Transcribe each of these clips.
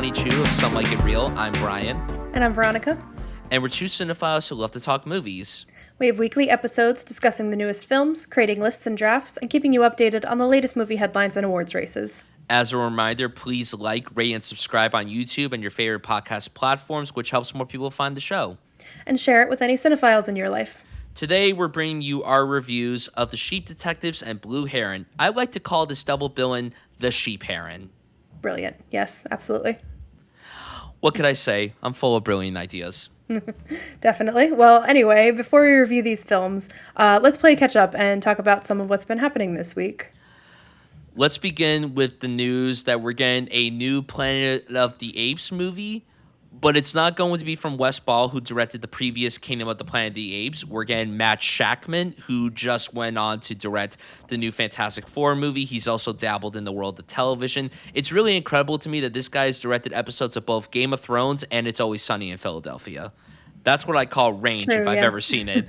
22 of Some Like It Real. I'm Bryan. And I'm Veronica. And we're two cinephiles who love to talk movies. We have weekly episodes discussing the newest films, creating lists and drafts, and keeping you updated on the latest movie headlines and awards races. As a reminder, please like, rate, and subscribe on YouTube and your favorite podcast platforms, which helps more people find the show. And share it with any cinephiles in your life. Today, we're bringing you our reviews of The Sheep Detectives and Blue Heron. I like to call this double billing The Sheep Heron. Brilliant. Yes, absolutely. What could I say? I'm full of brilliant ideas. Definitely. Well, anyway, before we review these films, let's play catch up and talk about some of what's been happening this week. Let's begin with the news that we're getting a new Planet of the Apes movie, but it's not going to be from Wes Ball, who directed the previous Kingdom of the Planet of the Apes. We're getting Matt Shakman, who just went on to direct the new Fantastic Four movie. He's also dabbled in the world of television. It's really incredible to me that this guy's directed episodes of both Game of Thrones and It's Always Sunny in Philadelphia. That's what I call range. True, if I've ever seen it.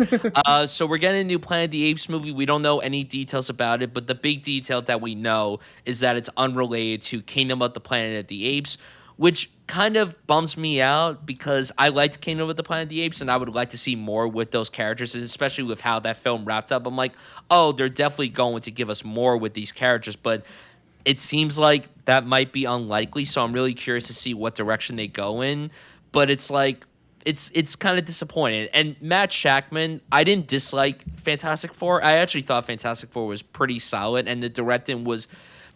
So we're getting a new Planet of the Apes movie. We don't know any details about it, but the big detail that we know is that it's unrelated to Kingdom of the Planet of the Apes, which kind of bums me out because I liked Kingdom of the Planet of the Apes and I would like to see more with those characters, especially with how that film wrapped up. I'm like, oh, they're definitely going to give us more with these characters, but it seems like that might be unlikely, so I'm really curious to see what direction they go in. But it's like, it's kind of disappointing. And Matt Shakman, I didn't dislike Fantastic Four. I actually thought Fantastic Four was pretty solid, and the directing was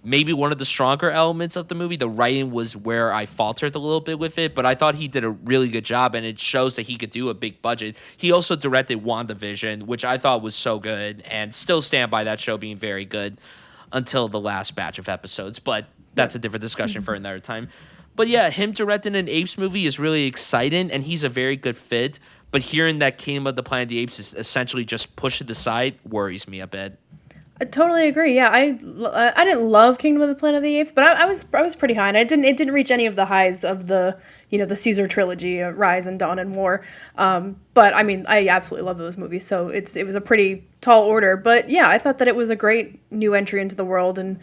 maybe one of the stronger elements of the movie. The writing was where I faltered a little bit with it, but I thought he did a really good job, and it shows that he could do a big budget. He also directed WandaVision, which I thought was so good, and still stand by that show being very good until the last batch of episodes, but that's a different discussion for another time. But yeah, him directing an Apes movie is really exciting, and he's a very good fit. But hearing that Kingdom of the Planet of the Apes is essentially just pushed to the side worries me a bit. I totally agree. Yeah, I didn't love Kingdom of the Planet of the Apes, but I was pretty high, and it didn't reach any of the highs of the the Caesar trilogy, Rise and Dawn and War. But I mean, I absolutely love those movies, so it was a pretty tall order. But yeah, I thought that it was a great new entry into the world and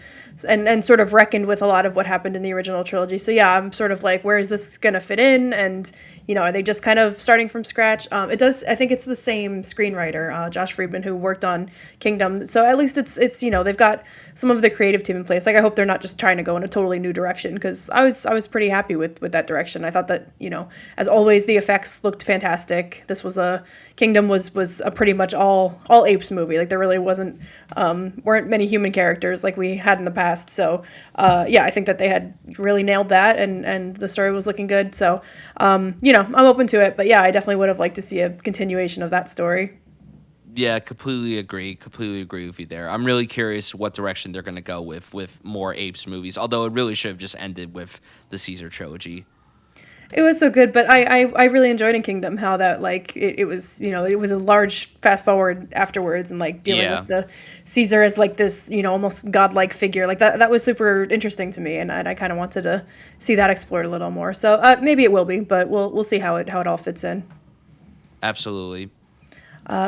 sort of reckoned with a lot of what happened in the original trilogy. So yeah, I'm sort of like, where is this gonna fit in? And are they just kind of starting from scratch? I think it's the same screenwriter, Josh Friedman, who worked on Kingdom. So at least it's they've got some of the creative team in place. Like, I hope they're not just trying to go in a totally new direction, because I was pretty happy with that direction. I thought that, as always, the effects looked fantastic. This was Kingdom was a pretty much all apes movie. Like, there really weren't many human characters like we had in the past. So yeah, I think that they had really nailed that, and the story was looking good. So I'm open to it, but yeah, I definitely would have liked to see a continuation of that story. Yeah, completely agree with you there. I'm really curious what direction they're going to go with more Apes movies, although it really should have just ended with the Caesar trilogy. It was so good, but I really enjoyed in Kingdom how that, like, it was, it was a large fast forward afterwards, and like dealing with the Caesar as like this, almost godlike figure. Like, that was super interesting to me, and I kind of wanted to see that explored a little more. So maybe it will be, but we'll see how it all fits in. Absolutely.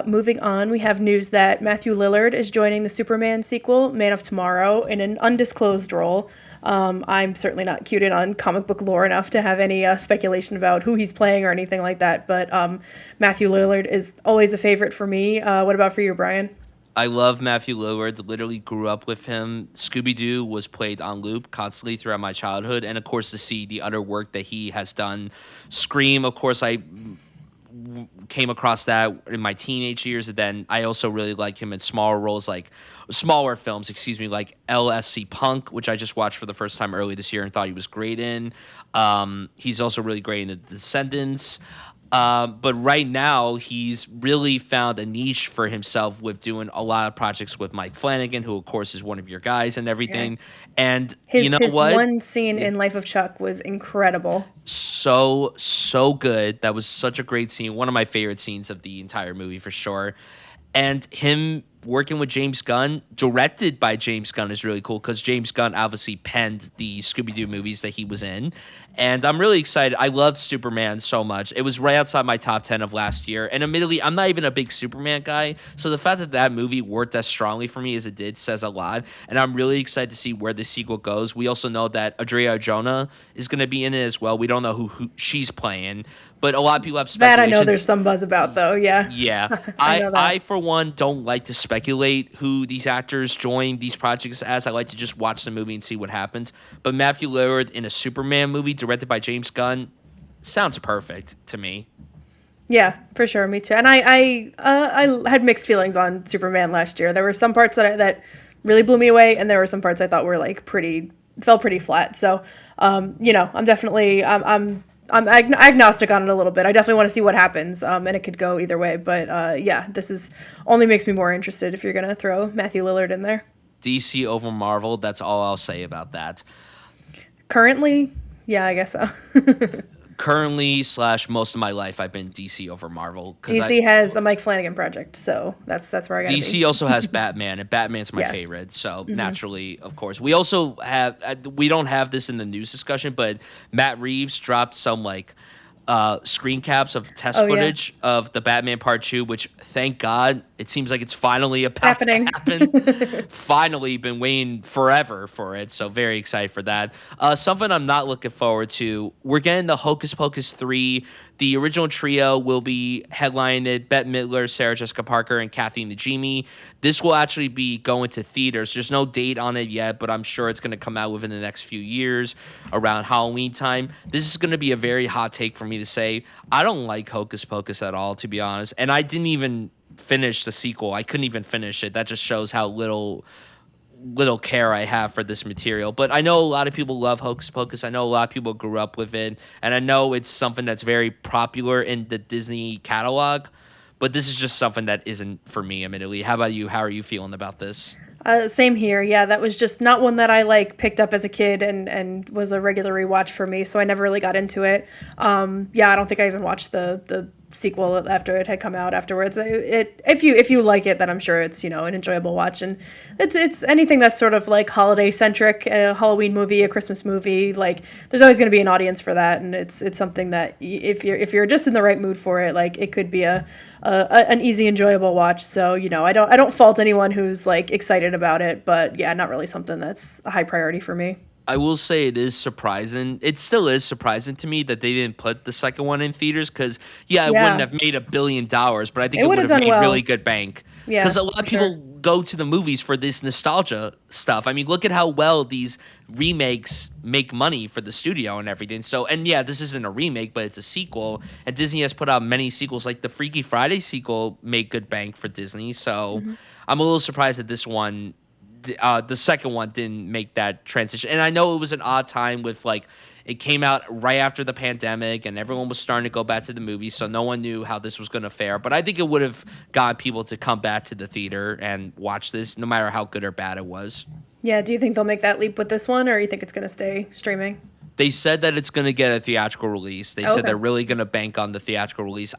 Moving on, we have news that Matthew Lillard is joining the Superman sequel, Man of Tomorrow, in an undisclosed role. I'm certainly not cued in on comic book lore enough to have any speculation about who he's playing or anything like that, but Matthew Lillard is always a favorite for me. What about for you, Bryan? I love Matthew Lillard. Literally grew up with him. Scooby-Doo was played on loop constantly throughout my childhood, and of course to see the other work that he has done. Scream, of course, I came across that in my teenage years, and then I also really like him in smaller films, like LSC Punk, which I just watched for the first time early this year and thought he was great in. He's also really great in The Descendants. But right now, he's really found a niche for himself with doing a lot of projects with Mike Flanagan, who, of course, is one of your guys and everything. Yeah. And his one scene in Life of Chuck was incredible. So good. That was such a great scene. One of my favorite scenes of the entire movie, for sure. And him working with James Gunn, directed by James Gunn, is really cool because James Gunn obviously penned the Scooby-Doo movies that he was in. And I'm really excited. I love Superman so much. It was right outside my top 10 of last year. And admittedly, I'm not even a big Superman guy. So the fact that that movie worked as strongly for me as it did says a lot. And I'm really excited to see where the sequel goes. We also know that Adria Arjona is going to be in it as well. We don't know who she's playing. But a lot of people have speculations. That I know there's some buzz about, though. Yeah. Yeah. I know that. I, for one, don't like to speculate who these actors join these projects as. I like to just watch the movie and see what happens. But Matthew Lillard in a Superman movie directed by James Gunn sounds perfect to me. Yeah, for sure. Me too. And I had mixed feelings on Superman last year. There were some parts that really blew me away, and there were some parts I thought were like fell pretty flat. So, I'm definitely I'm agnostic on it a little bit. I definitely want to see what happens, and it could go either way. But this is only makes me more interested if you're gonna throw Matthew Lillard in there. DC over Marvel. That's all I'll say about that. Currently, yeah, I guess so. Currently / most of my life, I've been DC over Marvel. DC has a Mike Flanagan project, so that's where I got. DC also has Batman, and Batman's my favorite. So naturally, of course, we also have. We don't have this in the news discussion, but Matt Reeves dropped some screen caps of test footage of the Batman Part 2, which, thank God, it seems like it's finally about to happen. Finally been waiting forever for it, so very excited for that. Something I'm not looking forward to, we're getting the Hocus Pocus 3. The original trio will be headlined Bette Midler, Sarah Jessica Parker, and Kathy Najimy. This will actually be going to theaters. There's no date on it yet, but I'm sure it's going to come out within the next few years around Halloween time. This is going to be a very hot take for me to say. I don't like Hocus Pocus at all, to be honest, and I didn't even finish the sequel. I couldn't even finish it. That just shows how little care I have for this material. But I know a lot of people love Hocus Pocus. I know a lot of people grew up with it. And I know it's something that's very popular in the Disney catalog. But this is just something that isn't for me, admittedly. How about you? How are you feeling about this? Same here. Yeah, that was just not one that I picked up as a kid and was a regular rewatch for me. So I never really got into it. I don't think I even watched the sequel after it had come out afterwards. If you like it, then I'm sure it's an enjoyable watch, and it's anything that's sort of like holiday centric, a Halloween movie, a Christmas movie. There's always going to be an audience for that, and it's something that if you're just in the right mood for it, it could be an easy, enjoyable watch. So I don't fault anyone who's excited about it, but yeah, not really something that's a high priority for me. I will say it is surprising. It still is surprising to me that they didn't put the second one in theaters because, it wouldn't have made $1 billion, but I think it would have made really good bank. Yeah, because a lot of people go to the movies for this nostalgia stuff. I mean, look at how well these remakes make money for the studio and everything. So, and this isn't a remake, but it's a sequel. And Disney has put out many sequels. Like the Freaky Friday sequel made good bank for Disney. So I'm a little surprised that this one, the second one, didn't make that transition. And I know it was an odd time with it came out right after the pandemic and everyone was starting to go back to the movies, so no one knew how this was going to fare. But I think it would have got people to come back to the theater and watch this, no matter how good or bad it was. Yeah, do you think they'll make that leap with this one, or you think it's going to stay streaming? They said that it's going to get a theatrical release. They said they're really going to bank on the theatrical release.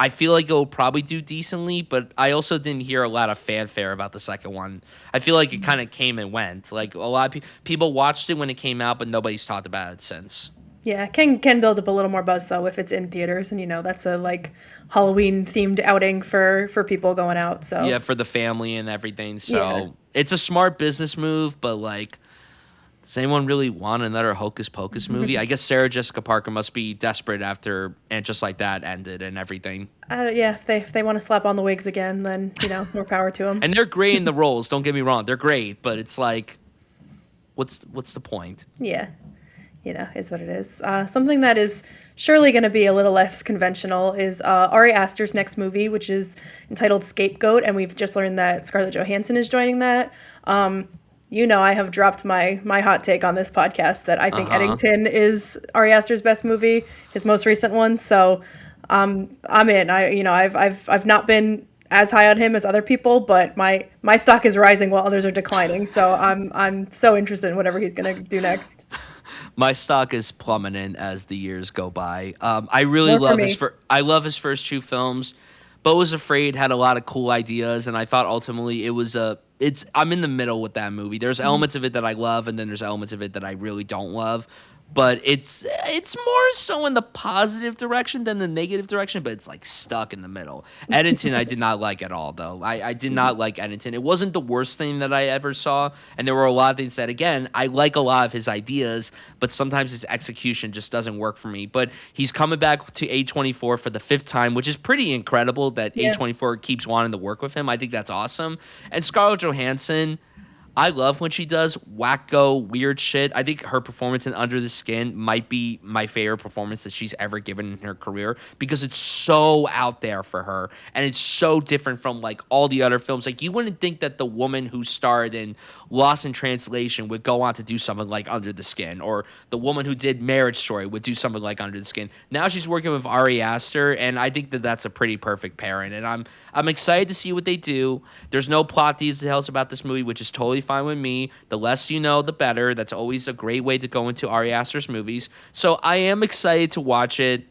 I feel like it will probably do decently, but I also didn't hear a lot of fanfare about the second one. I feel like it kind of came and went. A lot of people watched it when it came out, but nobody's talked about it since. Yeah, can build up a little more buzz though if it's in theaters, and that's a Halloween themed outing for people going out. So yeah, for the family and everything. So it's a smart business move, but does anyone really want another Hocus Pocus movie? I guess Sarah Jessica Parker must be desperate after And Just Like That ended and everything. If they want to slap on the wigs again, then more power to them. And they're great in the roles. Don't get me wrong, they're great, but it's what's the point? Yeah, is what it is. Something that is surely going to be a little less conventional is Ari Aster's next movie, which is entitled Scapegoat, and we've just learned that Scarlett Johansson is joining that. I have dropped my hot take on this podcast that I think Eddington is Ari Aster's best movie, his most recent one. So I'm in. I've not been as high on him as other people, but my stock is rising while others are declining. So I'm so interested in whatever he's gonna do next. My stock is plummeting as the years go by. I really love I love his first two films. Beau Was Afraid had a lot of cool ideas, and I thought ultimately it was a. It's I'm in the middle with that movie. There's elements of it that I love, and then there's elements of it that I really don't love. But it's more so in the positive direction than the negative direction, but it's like stuck in the middle. Eddington I did not like at all, though. I did not like Eddington. It wasn't the worst thing that I ever saw, and there were a lot of things that, again, I like a lot of his ideas, but sometimes his execution just doesn't work for me. But he's coming back to A24 for the 5th time, which is pretty incredible that Yeah. A24 keeps wanting to work with him. I think that's awesome. And Scarlett Johansson, I love when she does wacko, weird shit. I think her performance in Under the Skin might be my favorite performance that she's ever given in her career because it's so out there for her and it's so different from like all the other films. Like you wouldn't think that the woman who starred in Lost in Translation would go on to do something like Under the Skin, or the woman who did Marriage Story would do something like Under the Skin. Now she's working with Ari Aster, and I think that that's a pretty perfect pairing. And I'm excited to see what they do. There's no plot details about this movie, which is totally fine with me. The less you know, the better. That's always a great way to go into Ari Aster's movies. So I am excited to watch it,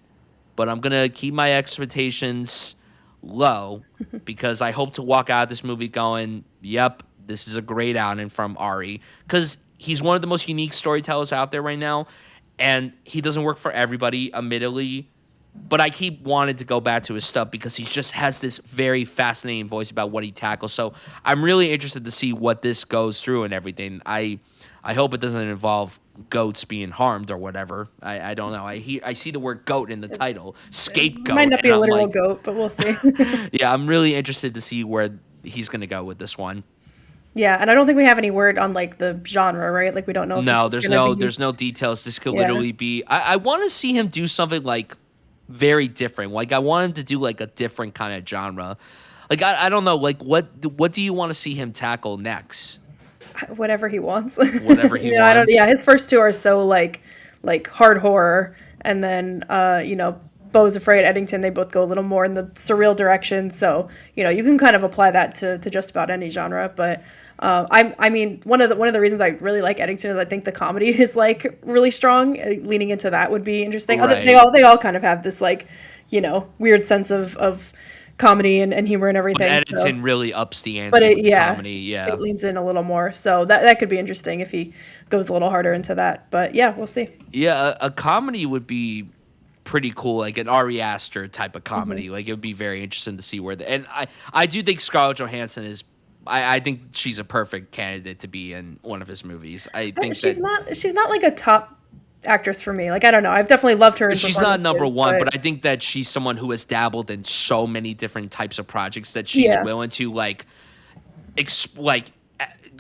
but I'm going to keep my expectations low because I hope to walk out of this movie going, yep, this is a great outing from Ari. Because he's one of the most unique storytellers out there right now, and he doesn't work for everybody, admittedly. But I keep wanting to go back to his stuff because he just has this very fascinating voice about what he tackles. So I'm really interested to see what this goes through and everything. I hope it doesn't involve goats being harmed or whatever. I don't know. I see the word goat in the title, scapegoat. It might not be a I'm literal like, goat, but we'll see. yeah, I'm really interested to see where he's going to go with this one. Yeah, and I don't think we have any word on like the genre, right? Like we don't know. If No, this is there's gonna no be- there's no details. This could Yeah. literally be. I want to see him do something like very different. Like I want him to do like a different kind of genre. Like I don't know. Like what do you want to see him tackle next? whatever he wants. Whatever he I don't. wants. Yeah, his first two are so like hard horror, and then Beau Was Afraid, Eddington, they both go a little more in the surreal direction. So you can kind of apply that to just about any genre. But I mean one of the reasons I really like Eddington is I think the comedy is like really strong. Leaning into that would be interesting. Right. They all kind of have this like weird sense of comedy and humor and everything. Edmonton really ups the ante But with the comedy. Yeah. it leans in a little more. So that could be interesting if he goes a little harder into that. But yeah, we'll see. Yeah, a comedy would be pretty cool, like an Ari Aster type of comedy. Mm-hmm. Like it would be very interesting to see where and I do think Scarlett Johansson is. I think she's a perfect candidate to be in one of his movies. I think She's not like a top actress for me. Like I don't know. I've definitely loved her in she's not number performances, one, but I think that she's someone who has dabbled in so many different types of projects that she's Yeah. willing to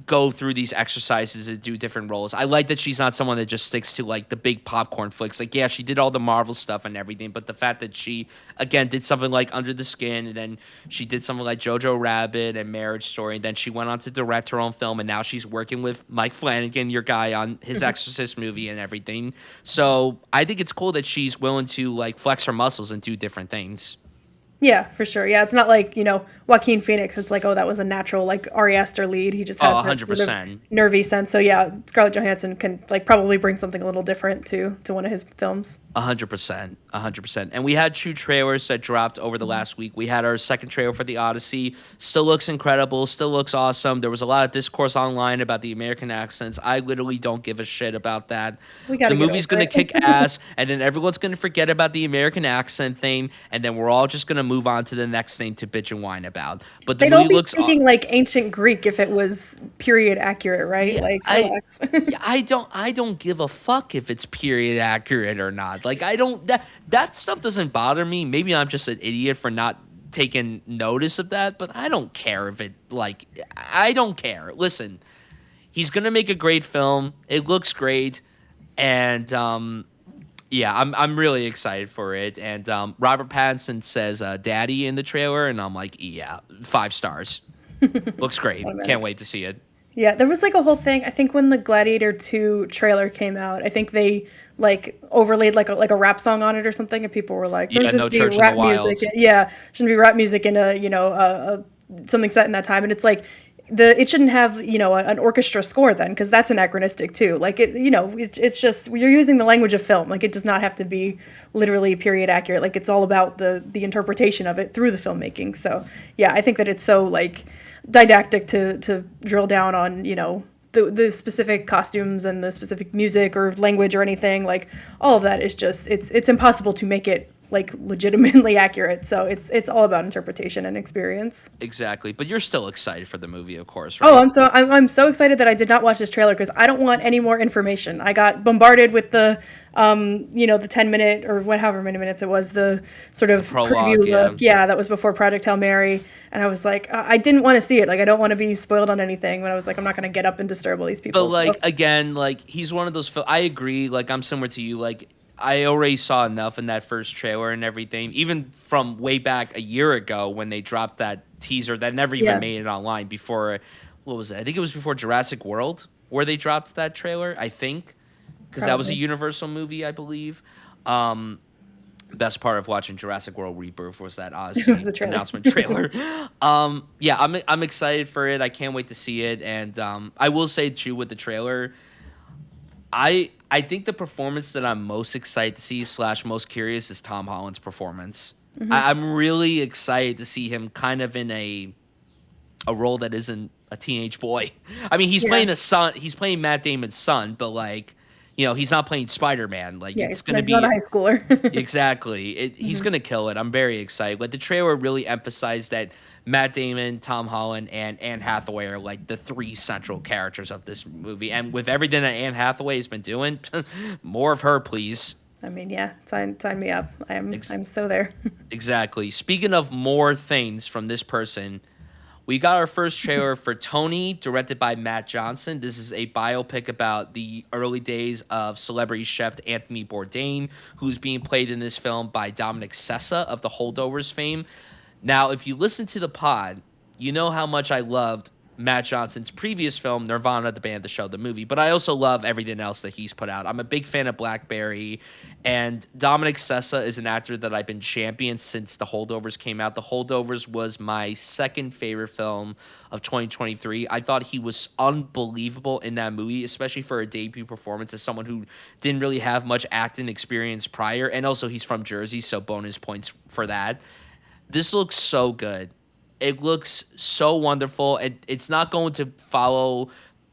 go through these exercises and do different roles. I like that she's not someone that just sticks to like the big popcorn flicks. Like, yeah, she did all the Marvel stuff and everything, but the fact that she again did something like Under the Skin, and then she did something like Jojo Rabbit and Marriage Story, and then she went on to direct her own film, and now she's working with Mike Flanagan, your guy, on his Exorcist movie and everything. So I think it's cool that she's willing to like flex her muscles and do different things. yeah, for sure. Yeah, it's not like Joaquin Phoenix. It's like, oh, that was a natural like Ari Aster lead. He just has that sort of 100%. nervy sense. So yeah, Scarlett Johansson can like probably bring something a little different to one of his films. 100%, 100%. And we had 2 trailers that dropped over the last week. We had our second trailer for The Odyssey. Still looks incredible. Still looks awesome. There was a lot of discourse online about the American accents. I literally don't give a shit about that. We gotta the get movie's over going to it. kick ass, and then everyone's going to forget about the American accent thing, and then we're all just going to move on to the next thing to bitch and whine about. But the They'd all movie be looks speaking like ancient Greek if it was period accurate, right? Yeah, like relax. I don't give a fuck if it's period accurate or not. Like I don't that stuff doesn't bother me. Maybe I'm just an idiot for not taking notice of that, but I don't care if it I don't care. Listen, he's gonna make a great film. It looks great, and yeah, I'm really excited for it. And Robert Pattinson says "Daddy" in the trailer, and I'm like, yeah, 5 stars. Looks great. Can't wait to see it. Yeah, there was like a whole thing. I think when the Gladiator 2 trailer came out, I think they like overlaid like a rap song on it or something, and people were like, Yeah, "There No should be Church in rap the Wild." music." Yeah, shouldn't be rap music in a something set in that time. And it's like, it shouldn't have, an orchestra score then, because that's anachronistic too. Like it's just you're using the language of film. Like it does not have to be literally period accurate. Like it's all about the interpretation of it through the filmmaking. So yeah, I think that it's so like didactic to drill down on, the specific costumes and the specific music or language or anything. Like all of that is just it's impossible to make it like legitimately accurate. So it's all about interpretation and experience. Exactly. But you're still excited for the movie, of course, right? Oh, I'm so excited that I did not watch this trailer because I don't want any more information. I got bombarded with the the 10-minute or however many minutes it was, the sort of Prologue, preview yeah. look. Yeah, that was before Project Hail Mary, and I was like, I didn't want to see it. Like I don't want to be spoiled on anything. But I was like, I'm not going to get up and disturb all these But people. like So, again, like he's one of those. I agree. Like I'm similar to you. Like I already saw enough in that first trailer and everything, even from way back a year ago when they dropped that teaser that never even yeah, made it online. Before what was it? I think it was before Jurassic World where they dropped that trailer. I think because that was a probably. Universal movie, I believe. Best part of watching Jurassic World Rebirth was that It was Odyssey the trailer. announcement trailer. Yeah, I'm excited for it. I can't wait to see it, and I will say too with the trailer, I think the performance that I'm most excited to see / most curious is Tom Holland's performance. I'm really excited to see him kind of in a role that isn't a teenage boy. I mean, he's Yeah, playing a son. He's playing Matt Damon's son, but like, he's not playing Spider-Man. Like, yeah, it's gonna he's not a be high schooler. exactly. He's gonna kill it. I'm very excited. Like the trailer really emphasized that Matt Damon, Tom Holland, and Anne Hathaway are like the three central characters of this movie. And with everything that Anne Hathaway has been doing, more of her, please. I mean, yeah, sign me up. Ex- I'm so there. exactly. Speaking of more things from this person, we got our first trailer for Tony, directed by Matt Johnson. This is a biopic about the early days of celebrity chef Anthony Bourdain, who's being played in this film by Dominic Sessa of the Holdovers fame. Now, if you listen to the pod, you know how much I loved Matt Johnson's previous film, Nirvana, the band, the show, the movie, but I also love everything else that he's put out. I'm a big fan of Blackberry, and Dominic Sessa is an actor that I've been championing since The Holdovers came out. The Holdovers was my second favorite film of 2023. I thought he was unbelievable in that movie, especially for a debut performance as someone who didn't really have much acting experience prior, and also he's from Jersey, so bonus points for that. This looks so good. It looks so wonderful. It's not going to follow.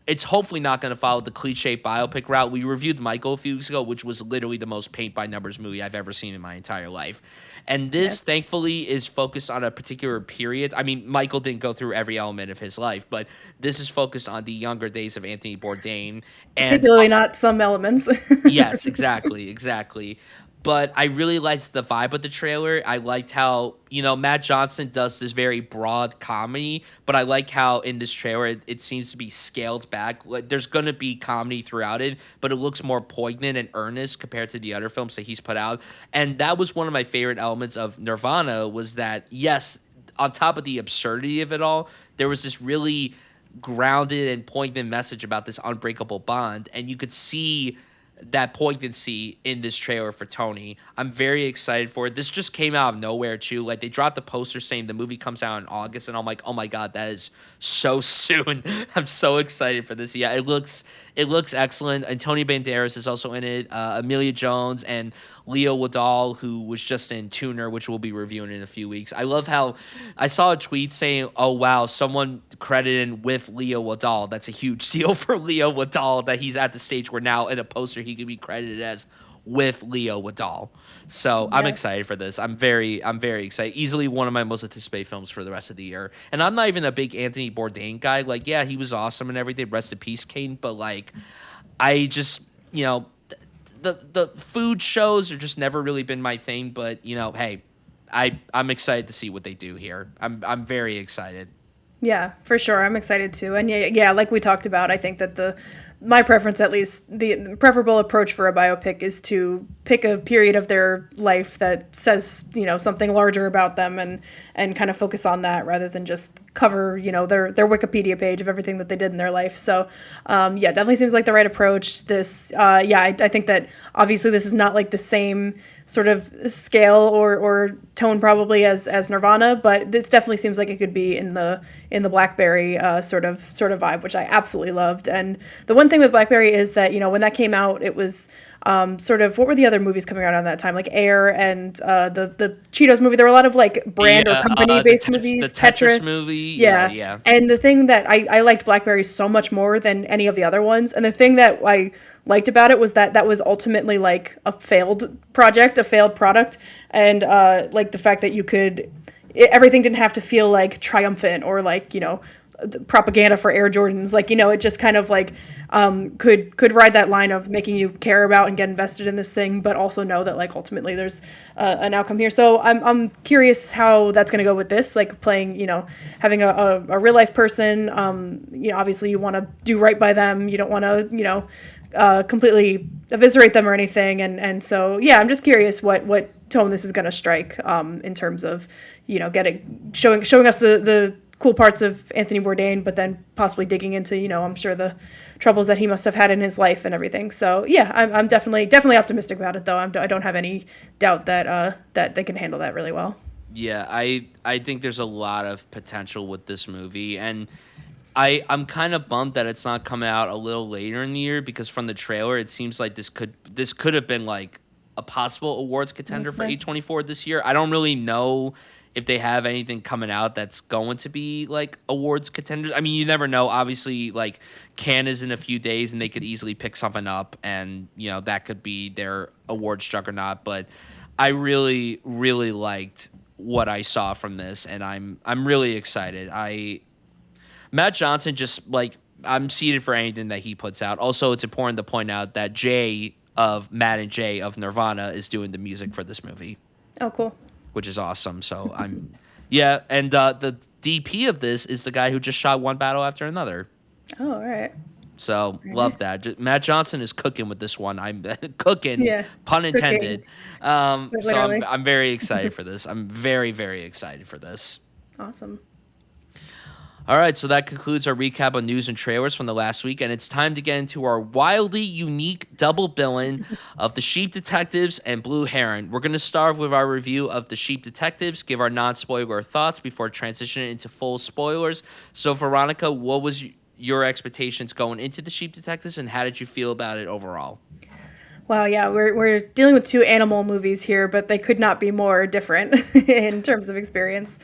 It's hopefully not going to follow the cliche biopic route. We reviewed Michael a few weeks ago, which was literally the most paint by numbers movie I've ever seen in my entire life. And this, Yes. thankfully, is focused on a particular period. I mean, Michael didn't go through every element of his life, but this is focused on the younger days of Anthony Bourdain. And Particularly not some elements. yes, exactly, exactly. But I really liked the vibe of the trailer. I liked how, Matt Johnson does this very broad comedy, but I like how in this trailer it seems to be scaled back. Like, there's going to be comedy throughout it, but it looks more poignant and earnest compared to the other films that he's put out. And that was one of my favorite elements of Nirvana was that, yes, on top of the absurdity of it all, there was this really grounded and poignant message about this unbreakable bond, and you could see that poignancy in this trailer for Tony. I'm very excited for it. This just came out of nowhere too. Like they dropped a poster saying the movie comes out in August, and I'm like, oh my god, that is so soon. I'm so excited for this. Yeah, it looks excellent. Antonio Banderas is also in it. Amelia Jones and Leo Wadall, who was just in Tuner, which we'll be reviewing in a few weeks. I love how I saw a tweet saying, oh, wow, someone credited with Leo Wadall. That's a huge deal for Leo Wadall that he's at the stage where now in a poster he could be credited as with Leo Wadall. So I'm Yeah. excited for this. I'm very excited. Easily one of my most anticipated films for the rest of the year. And I'm not even a big Anthony Bourdain guy. Like, yeah, he was awesome and everything. Rest in peace, Kane. But like, I just, the food shows are just never really been my thing, but hey, I'm excited to see what they do here. I'm very excited. Yeah, for sure. I'm excited too. And yeah, like we talked about, I think that my preference, at least, the preferable approach for a biopic is to pick a period of their life that says, something larger about them, and kind of focus on that rather than just cover, their Wikipedia page of everything that they did in their life. So, definitely seems like the right approach. This, I think that obviously this is not like the same sort of scale or tone probably as Nirvana, but this definitely seems like it could be in the Blackberry sort of vibe, which I absolutely loved. And the one thing with Blackberry is that when that came out, it was sort of, what were the other movies coming out on that time, like Air and the Cheetos movie. There were a lot of like brand or company based movies. The Tetris movie. Yeah. And the thing that I liked Blackberry so much more than any of the other ones, and the thing that I liked about it was that was ultimately like a failed project, a failed product, and like the fact that everything didn't have to feel like triumphant or like propaganda for Air Jordans. Like it just kind of like could ride that line of making you care about and get invested in this thing, but also know that like ultimately there's an outcome here. So I'm curious how that's going to go with this, like playing having a real life person. Obviously you want to do right by them. You don't want to completely eviscerate them or anything, and so I'm just curious what tone this is going to strike in terms of showing us the cool parts of Anthony Bourdain, but then possibly digging into I'm sure the troubles that he must have had in his life and everything. So I'm definitely optimistic about it, though. I don't have any doubt that they can handle that really well. Yeah, I think there's a lot of potential with this movie, and I'm kind of bummed that it's not coming out a little later in the year, because from the trailer it seems like this could have been like a possible awards contender for A24 this year. I don't really know if they have anything coming out that's going to be like awards contenders. I mean, you never know. Obviously, like Cannes is in a few days, and they could easily pick something up, and that could be their awards juggernaut. But I really, really liked what I saw from this, and I'm really excited. Matt Johnson, just like, I'm seated for anything that he puts out. Also, it's important to point out that Jay of Matt and Jay of Nirvana is doing the music for this movie. Oh, cool. Which is awesome. So and the DP of this is the guy who just shot One Battle After Another. Oh, all right. So love that. Matt Johnson is cooking with this one. I'm cooking, pun intended. So I'm very excited for this. I'm very, very excited for this. Awesome. All right, so that concludes our recap on news and trailers from the last week, and it's time to get into our wildly unique double billing of The Sheep Detectives and Blue Heron. We're going to start with our review of The Sheep Detectives, give our non-spoiler thoughts before transitioning into full spoilers. So, Veronica, what was your expectations going into The Sheep Detectives, and how did you feel about it overall? Wow, yeah, we're dealing with two animal movies here, but they could not be more different in terms of experience.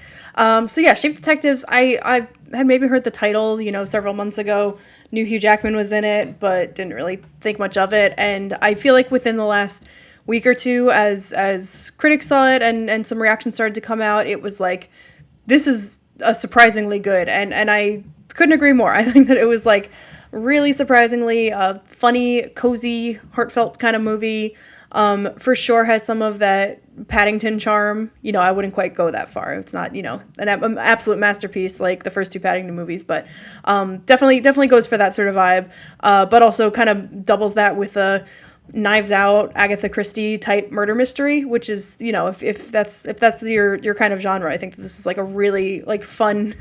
Sheep Detectives, I had maybe heard the title, several months ago, knew Hugh Jackman was in it, but didn't really think much of it. And I feel like within the last week or two, as critics saw it and some reactions started to come out, it was like, this is a surprisingly good, and I couldn't agree more. I think that it was like really surprisingly funny, cozy, heartfelt kind of movie. For sure has some of that Paddington charm. I wouldn't quite go that far. It's not, an absolute masterpiece like the first two Paddington movies, but definitely goes for that sort of vibe. But also kind of doubles that with a Knives Out, Agatha Christie type murder mystery, which is, if that's your kind of genre, I think that this is like a really like fun,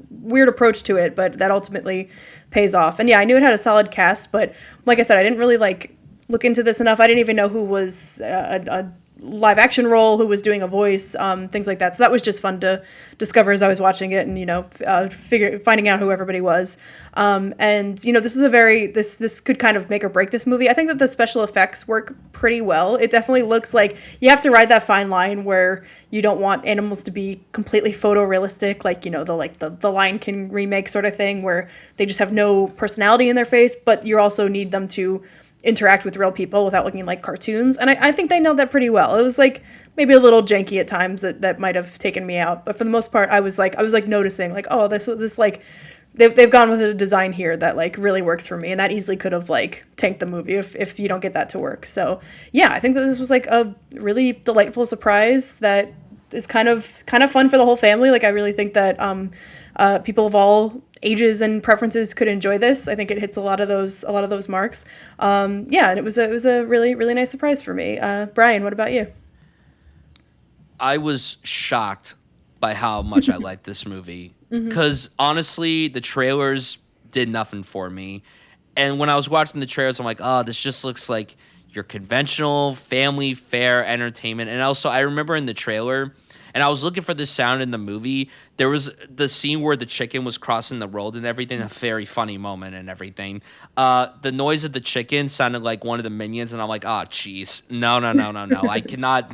weird approach to it, but that ultimately pays off. And I knew it had a solid cast, but like I said, I didn't really like look into this enough. I didn't even know who was a live action role, who was doing a voice, things like that. So that was just fun to discover as I was watching it, and finding out who everybody was. This is this could kind of make or break this movie. I think that the special effects work pretty well. It definitely looks like you have to ride that fine line where you don't want animals to be completely photorealistic, like the Lion King remake sort of thing, where they just have no personality in their face, but you also need them to interact with real people without looking like cartoons. And I think they nailed that pretty well. It was like maybe a little janky at times that might have taken me out, but for the most part, I was noticing like, oh, this like they've gone with a design here that like really works for me, and that easily could have like tanked the movie if you don't get that to work. So I think that this was like a really delightful surprise that is kind of fun for the whole family. Like I really think that people of all ages and preferences could enjoy this. I think it hits a lot of those marks. Yeah, and it was a really really nice surprise for me. Brian, what about you? I was shocked by how much I liked this movie because honestly, the trailers did nothing for me. And when I was watching the trailers, I'm like, oh, this just looks like your conventional family fare entertainment. And also, I remember in the trailer, and I was looking for this sound in the movie. There was the scene where the chicken was crossing the road and everything, a very funny moment and everything. The noise of the chicken sounded like one of the minions, and I'm like, oh, jeez. No, no, no, no, no. I cannot.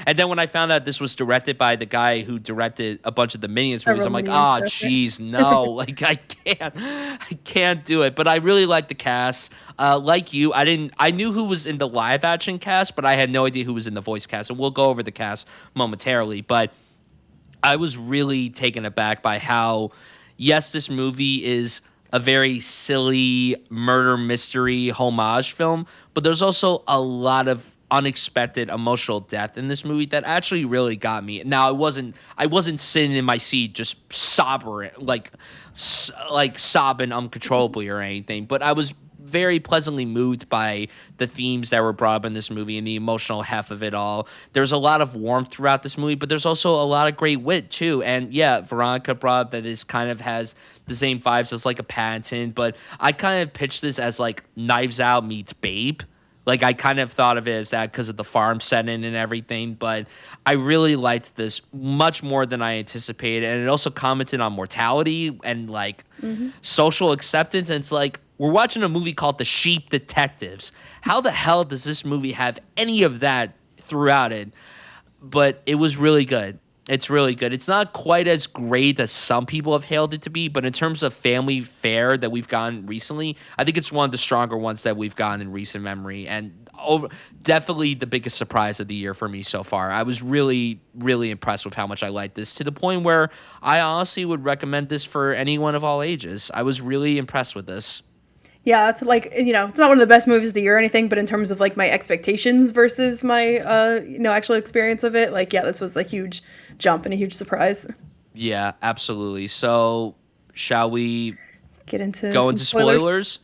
And then when I found out this was directed by the guy who directed a bunch of the Minions movies, Several I'm like, Minions oh, stuff, right? jeez, no. Like, I can't do it. But I really like the cast. Like you, I knew who was in the live action cast, but I had no idea who was in the voice cast. And we'll go over the cast momentarily. But I was really taken aback by how, yes, this movie is a very silly murder mystery homage film, but there's also a lot of unexpected emotional depth in this movie that actually really got me. Now, I wasn't sitting in my seat just sobbing like sobbing uncontrollably or anything, but I was very pleasantly moved by the themes that were brought up in this movie and the emotional heft of it all. There's a lot of warmth throughout this movie, but there's also a lot of great wit too. And yeah, Veronica brought up that this kind of has the same vibes as like a Pattinson, but I kind of pitched this as like Knives Out meets Babe. Like I kind of thought of it as that because of the farm setting and everything, but I really liked this much more than I anticipated, and it also commented on mortality and like social acceptance. And it's like we're watching a movie called The Sheep Detectives. How the hell does this movie have any of that throughout it? But it was really good. It's really good. It's not quite as great as some people have hailed it to be, but in terms of family fare that we've gotten recently, I think it's one of the stronger ones that we've gotten in recent memory, and definitely the biggest surprise of the year for me so far. I was really, really impressed with how much I liked this, to the point where I honestly would recommend this for anyone of all ages. I was really impressed with this. Yeah, it's like, it's not one of the best movies of the year or anything, but in terms of like my expectations versus my actual experience of it, like, yeah, this was a huge jump and a huge surprise. Yeah, absolutely. So, shall we Get into go some into spoilers. spoilers?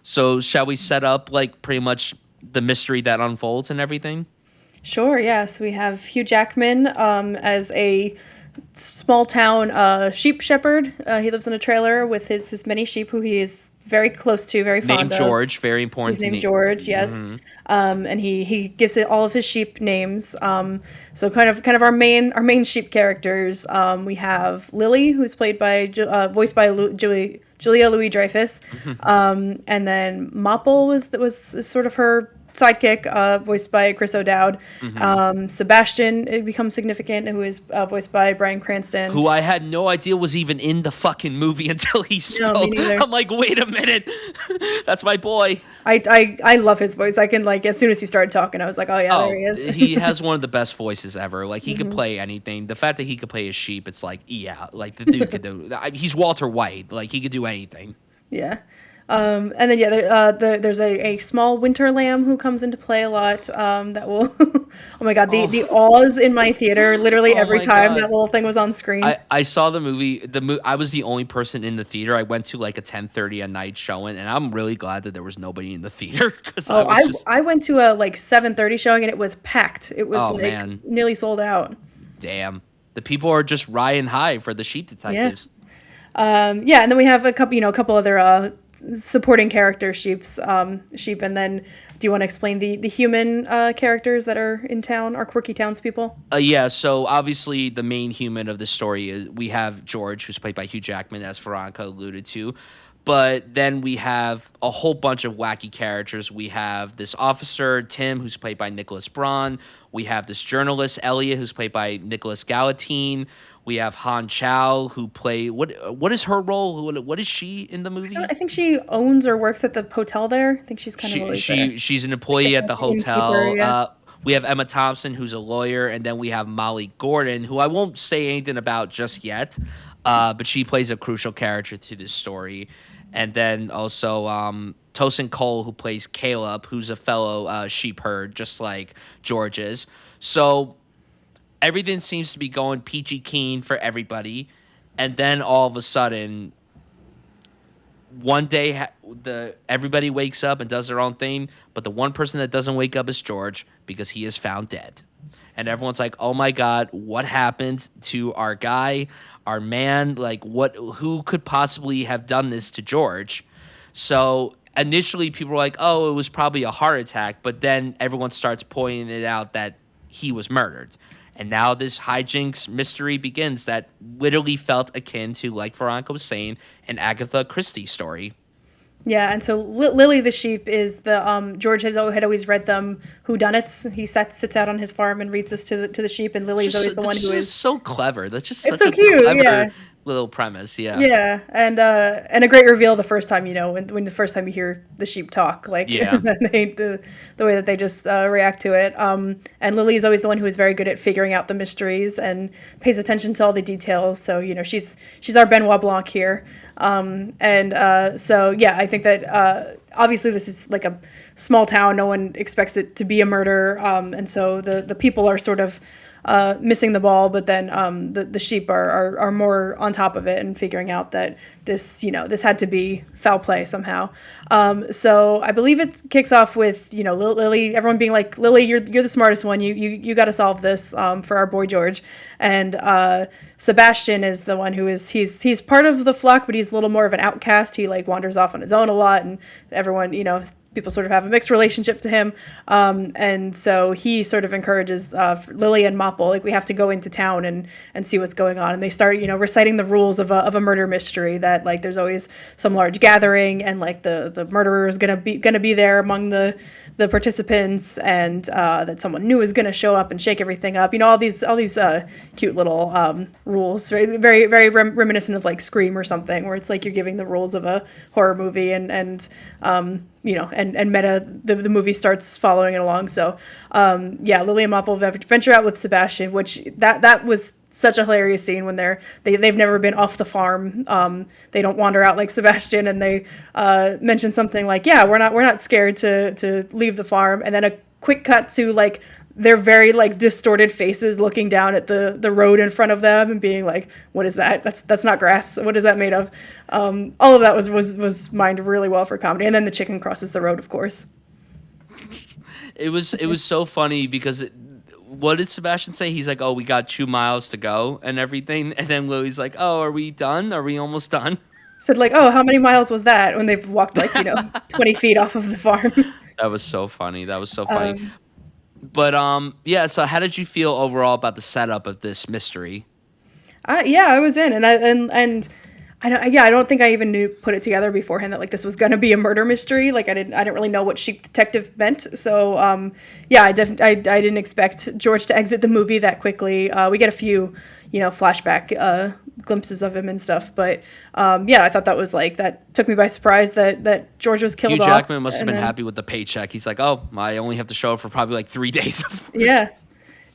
So, shall we set up like pretty much the mystery that unfolds and everything? Sure, yes. We have Hugh Jackman as a small town sheep shepherd. He lives in a trailer with his many sheep who he is very close to, very Named fond of. George, very important He's to named name. George, yes. And he gives it all of his sheep names. So kind of our main sheep characters. We have Lily, who's played by voiced by Julia Louis Dreyfus, and then Mopple was sort of her sidekick, voiced by Chris O'Dowd. Sebastian, it becomes significant, who is voiced by Bryan Cranston. Who I had no idea was even in the fucking movie until he No, me spoke. neither. I'm like, wait a minute, that's my boy. I love his voice. I can, like, as soon as he started talking, I was like, oh yeah, there Oh, he is. he has one of the best voices ever. Like he could play anything. The fact that he could play a sheep, it's like, yeah, like the dude could do. He's Walter White. Like he could do anything. Yeah. And then, yeah, there's a small winter lamb who comes into play a lot. That will, oh my God, the awes in my theater literally Oh every my time God. that little thing was on screen. I saw the movie. I was the only person in the theater. I went to like a 10:30 at night showing, and I'm really glad that there was nobody in the theater because I Oh, was just I went to a like 7:30 showing and it was packed. It was Oh, like man. nearly sold out. damn. The people are just riding high for the sheep detectives. Yeah, and then we have a couple other supporting character sheep, and then do you want to explain the human characters that are in town, our quirky townspeople? Yeah, so obviously the main human of the story is we have George, who's played by Hugh Jackman, as Veronica alluded to. But then we have a whole bunch of wacky characters. We have this officer, Tim, who's played by Nicholas Braun. We have this journalist, Elliot, who's played by Nicholas Galatine. We have Han Chow, who play what is her role? What is she in the movie? I think she owns or works at the hotel there. I think she's kind of always there. She's an employee at the Like an innkeeper, hotel. yeah. We have Emma Thompson, who's a lawyer, and then we have Molly Gordon, who I won't say anything about just yet, but she plays a crucial character to this story. And then also Tosin Cole, who plays Caleb, who's a fellow sheep herd, just like George is. So everything seems to be going peachy keen for everybody. And then all of a sudden, one day everybody wakes up and does their own thing, but the one person that doesn't wake up is George because he is found dead. And everyone's like, "Oh my God, what happened to our guy, our man? Like, who could possibly have done this to George?" So initially, people were like, "Oh, it was probably a heart attack," but then everyone starts pointing it out that he was murdered. And now this hijinks mystery begins that literally felt akin to, like Veronica was saying, an Agatha Christie story. Yeah, and so Lily the sheep is the George had always read them whodunits. He sits out on his farm and reads this to the sheep, and Lily's always the one who is so clever. That's just it's such so a cute, clever yeah. little premise. Yeah, Yeah, and a great reveal the first time, when the first time you hear the sheep talk, like yeah. the way that they just react to it. And Lily is always the one who is very good at figuring out the mysteries and pays attention to all the details. So she's our Benoit Blanc here. So yeah, I think that obviously this is like a small town. No one expects it to be a murder, and so the people are sort of missing the ball, but then the sheep are more on top of it and figuring out that this had to be foul play somehow. So I believe it kicks off with Lily, everyone being like, "Lily, you're the smartest one. You got to solve this for our boy George." And Sebastian is the one who he's part of the flock, but he's a little more of an outcast. He like wanders off on his own a lot, and everyone people sort of have a mixed relationship to him. And so he sort of encourages Lily and Mopple, like, we have to go into town and see what's going on. And they start, reciting the rules of a murder mystery, that like there's always some large gathering, and like the murderer is gonna be there among the participants, and that someone new is gonna show up and shake everything up. All these cute little rules, right? Very very reminiscent of like Scream or something, where it's like you're giving the rules of a horror movie, and meta, the movie starts following it along. So, Lily and Mopple venture out with Sebastian, which that was such a hilarious scene when they've never been off the farm. They don't wander out like Sebastian, and they mention something like, "Yeah, we're not scared to leave the farm," and then a quick cut to like their very like distorted faces looking down at the road in front of them and being like, "What is that? That's not grass. What is that made of?" All of that was mined really well for comedy. And then the chicken crosses the road, of course. It was so funny because what did Sebastian say? He's like, "Oh, we got 2 miles to go and everything," and then Lily's like, "Oh, are we done? Are we almost done?" Said like, "Oh, how many miles was that?" When they've walked like 20 feet off of the farm. That was so funny. But so how did you feel overall about the setup of this mystery? I was in, and I don't think I even put it together beforehand that like this was gonna be a murder mystery. Like I didn't really know what sheep detective meant. So I didn't expect George to exit the movie that quickly. We get a few flashback glimpses of him and stuff, but I thought that was like, that took me by surprise that George was killed Hugh off. Jackman must have been happy with the paycheck. He's like, "Oh, I only have to show up for probably like 3 days."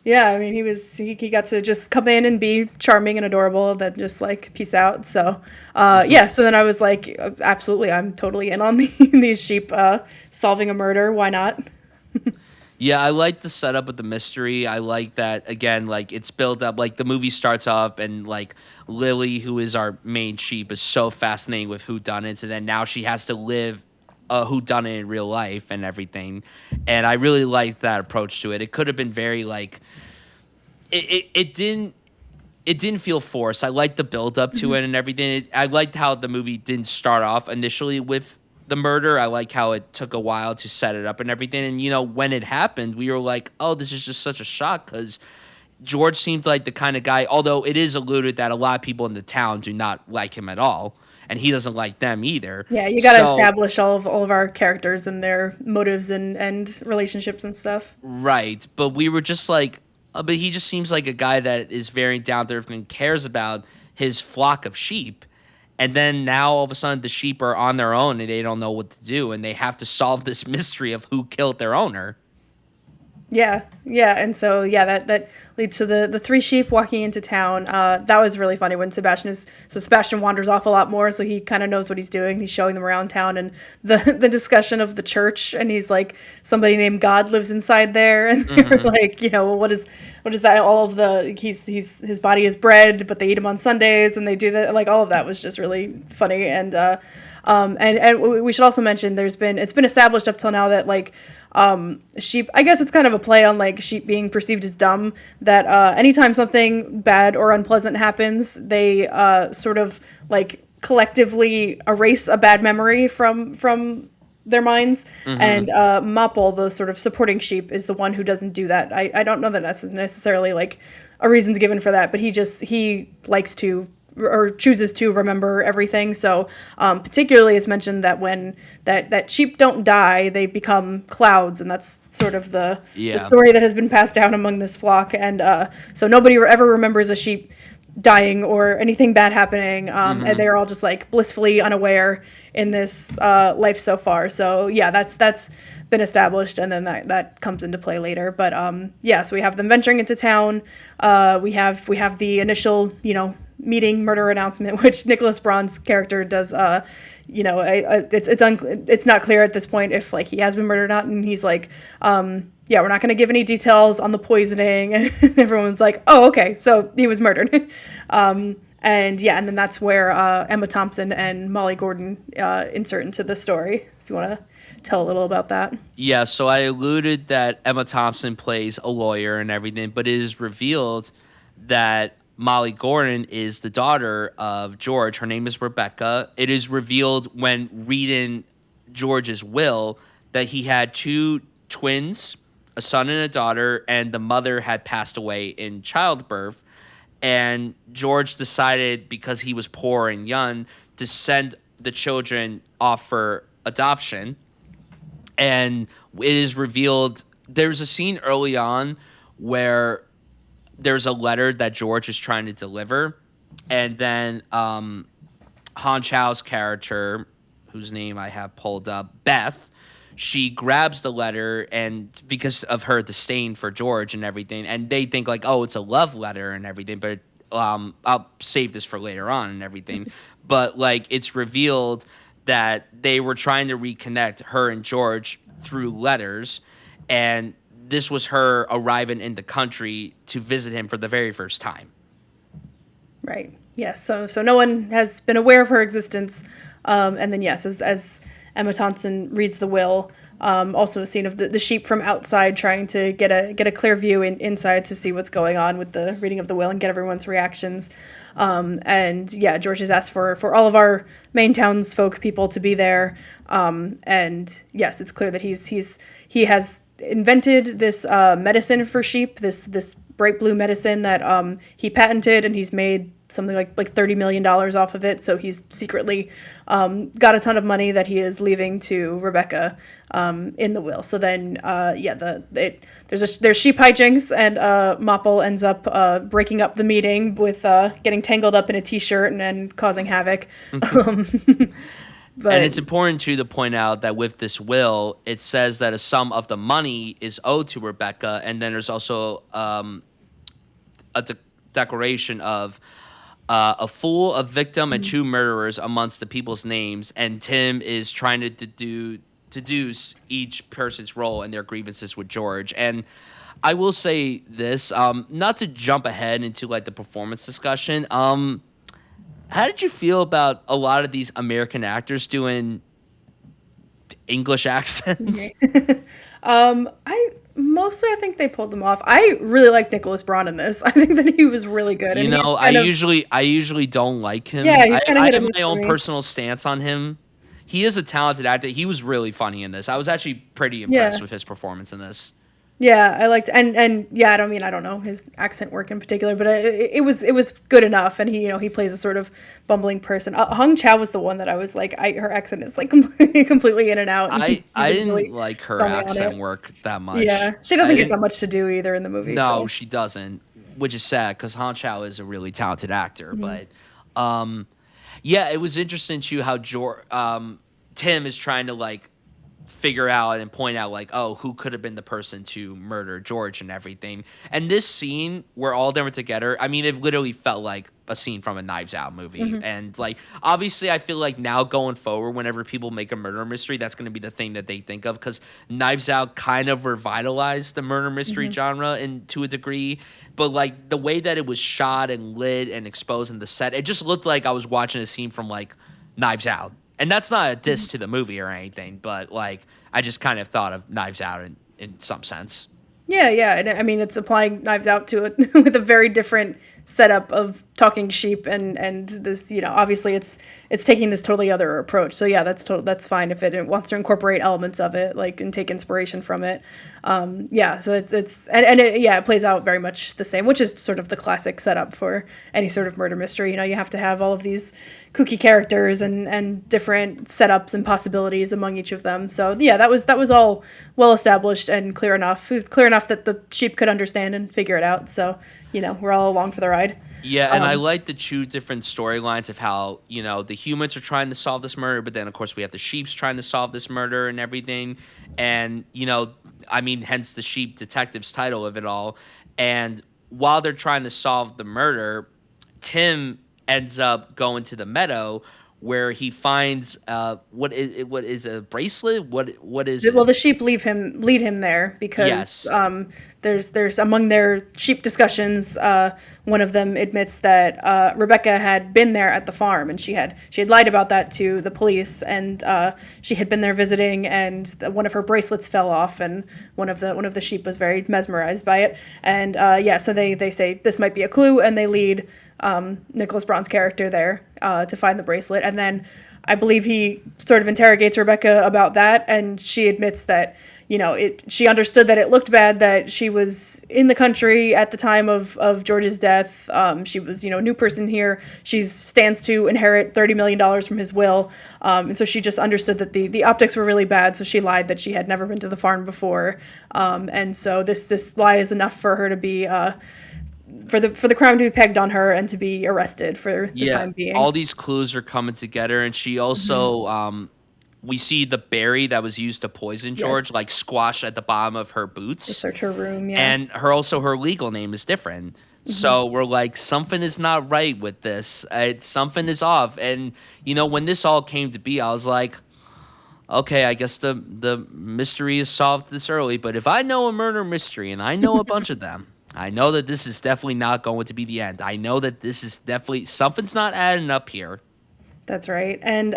Yeah, I mean, he got to just come in and be charming and adorable, and then just like peace out. So, so then I was like, absolutely, I'm totally in on these sheep solving a murder. Why not? Yeah, I like the setup of the mystery. I like that, again, like it's built up, like the movie starts up and like Lily, who is our main sheep, is so fascinating with whodunits, and then now she has to live a whodunit in real life and everything. And I really liked that approach to it. It could have been very like it didn't feel forced. I liked the build up to it and everything. I liked how the movie didn't start off initially with the murder. I like how it took a while to set it up and everything. And when it happened, we were like, "Oh, this is just such a shock," because George seemed like the kind of guy, although it is alluded that a lot of people in the town do not like him at all, and he doesn't like them either. Yeah, you got to establish all of our characters and their motives and relationships and stuff. Right, but we were just like, but he just seems like a guy that is very down to earth and cares about his flock of sheep. And then now all of a sudden the sheep are on their own and they don't know what to do, and they have to solve this mystery of who killed their owner. Yeah, and so that leads to the 3 sheep walking into town. That was really funny when Sebastian wanders off a lot more, so he kind of knows what he's doing. He's showing them around town, and the discussion of the church, and he's like, somebody named God lives inside there, and they're like, well, what is that? All of the his body is bread, but they eat him on Sundays, and they do that. Like all of that was just really funny, and And we should also mention it's been established up till now that like sheep, I guess it's kind of a play on like sheep being perceived as dumb, that anytime something bad or unpleasant happens, they sort of like collectively erase a bad memory from their minds. And Mapple, the sort of supporting sheep, is the one who doesn't do that. I don't know that that's necessarily like a reason's given for that, but he likes to or chooses to remember everything. So particularly it's mentioned that when that sheep don't die, they become clouds, and that's sort of the story that has been passed down among this flock. And so nobody ever remembers a sheep dying or anything bad happening, and they're all just like blissfully unaware in this life so far. So yeah, that's been established, and then that comes into play later. But so we have them venturing into town. We have the initial meeting murder announcement, which Nicholas Braun's character does. It's not clear at this point if like he has been murdered or not, and he's like, we're not going to give any details on the poisoning. And everyone's like, oh, okay, so he was murdered. And then that's where Emma Thompson and Molly Gordon insert into the story. If you want to tell a little about that. Yeah, so I alluded that Emma Thompson plays a lawyer and everything, but it is revealed that Molly Gordon is the daughter of George. Her name is Rebecca. It is revealed when reading George's will that he had two twins, a son and a daughter, and the mother had passed away in childbirth. And George decided, because he was poor and young, to send the children off for adoption. And it is revealed, there's a scene early on where there's a letter that George is trying to deliver, and then Han Chow's character, whose name I have pulled up, Beth, she grabs the letter, and because of her disdain for George and everything, and they think like, oh, it's a love letter and everything, but I'll save this for later on and everything. But like, it's revealed that they were trying to reconnect her and George through letters, and this was her arriving in the country to visit him for the very first time. Right. Yes. So no one has been aware of her existence. And then yes, as Emma Thompson reads the will, also a scene of the sheep from outside trying to get a clear view inside to see what's going on with the reading of the will and get everyone's reactions. And yeah, George has asked for all of our main townsfolk people to be there. And yes, it's clear that he has invented this medicine for sheep, this bright blue medicine that he patented, and he's made something like $30 million off of it. So he's secretly got a ton of money that he is leaving to Rebecca in the will. So then there's sheep hijinks, and Mapple ends up breaking up the meeting with getting tangled up in a t-shirt and causing havoc. And it's important, too, to point out that with this will, it says that a sum of the money is owed to Rebecca, and then there's also a declaration of a fool, a victim, and two murderers amongst the people's names, and Tim is trying to deduce each person's role and their grievances with George. And I will say this, not to jump ahead into like the performance discussion, how did you feel about a lot of these American actors doing English accents? I think they pulled them off. I really like Nicholas Braun in this. I think that he was really good. You know, I usually don't like him. Yeah, he's kind of I have my own personal stance on him. He is a talented actor. He was really funny in this. I was actually pretty impressed with his performance in this. Yeah, I liked, and yeah, I don't know his accent work in particular, but it was good enough, and he plays a sort of bumbling person. Hong Chow was the one that I was like, her accent is like completely in and out. And I didn't really like her accent work that much. Yeah, she doesn't get that much to do either in the movie. No, so. She doesn't, which is sad because Hong Chow is a really talented actor. But yeah, it was interesting too how Tim is trying to like figure out and point out like, oh, who could have been the person to murder George and everything. And this scene where all of them were together, I mean, it literally felt like a scene from a Knives Out movie. And like, obviously I feel like now going forward, whenever people make a murder mystery, that's going to be the thing that they think of, because Knives Out kind of revitalized the murder mystery genre and to a degree. But like the way that it was shot and lit and exposed in the set, it just looked like I was watching a scene from like Knives Out. And that's not a diss to the movie or anything, but like I just kind of thought of Knives Out in some sense. Yeah, yeah, and I mean it's applying Knives Out to it with a very different setup of talking sheep, and this, obviously it's taking this totally other approach. So yeah, that's fine if it wants to incorporate elements of it, like, and take inspiration from it. Yeah, so it plays out very much the same, which is sort of the classic setup for any sort of murder mystery. You have to have all of these kooky characters and different setups and possibilities among each of them. So yeah, that was all well established and clear enough that the sheep could understand and figure it out. So we're all along for the ride. Yeah, and I like the two different storylines of how, the humans are trying to solve this murder, but then, of course, we have the sheeps trying to solve this murder and everything. And, hence the sheep detective's title of it all. And while they're trying to solve the murder, Tim ends up going to the meadow where he finds what is a bracelet? What is it? Well, the sheep lead him there because Yes. There's among their sheep discussions, one of them admits that Rebecca had been there at the farm, and she had lied about that to the police, and she had been there visiting, and one of her bracelets fell off, and one of the sheep was very mesmerized by it, and so they say this might be a clue, and they lead Nicholas Braun's character there to find the bracelet, and then I believe he sort of interrogates Rebecca about that, and she admits that she understood that it looked bad that she was in the country at the time of George's death. She was a new person here. She stands to inherit $30 million from his will, and so she just understood that the optics were really bad. So she lied that she had never been to the farm before, and so this lie is enough for her to be. For the crime to be pegged on her and to be arrested for the time being. All these clues are coming together, and she also we see the berry that was used to poison George, like squash at the bottom of her boots. To search her room, yeah. And her legal name is different. So we're like, something is not right with this. Something is off. And when this all came to be, I was like, okay, I guess the mystery is solved this early. But if I know a murder mystery, and I know a bunch of them, I know that this is definitely not going to be the end. I know that this is definitely something's not adding up here. That's right. And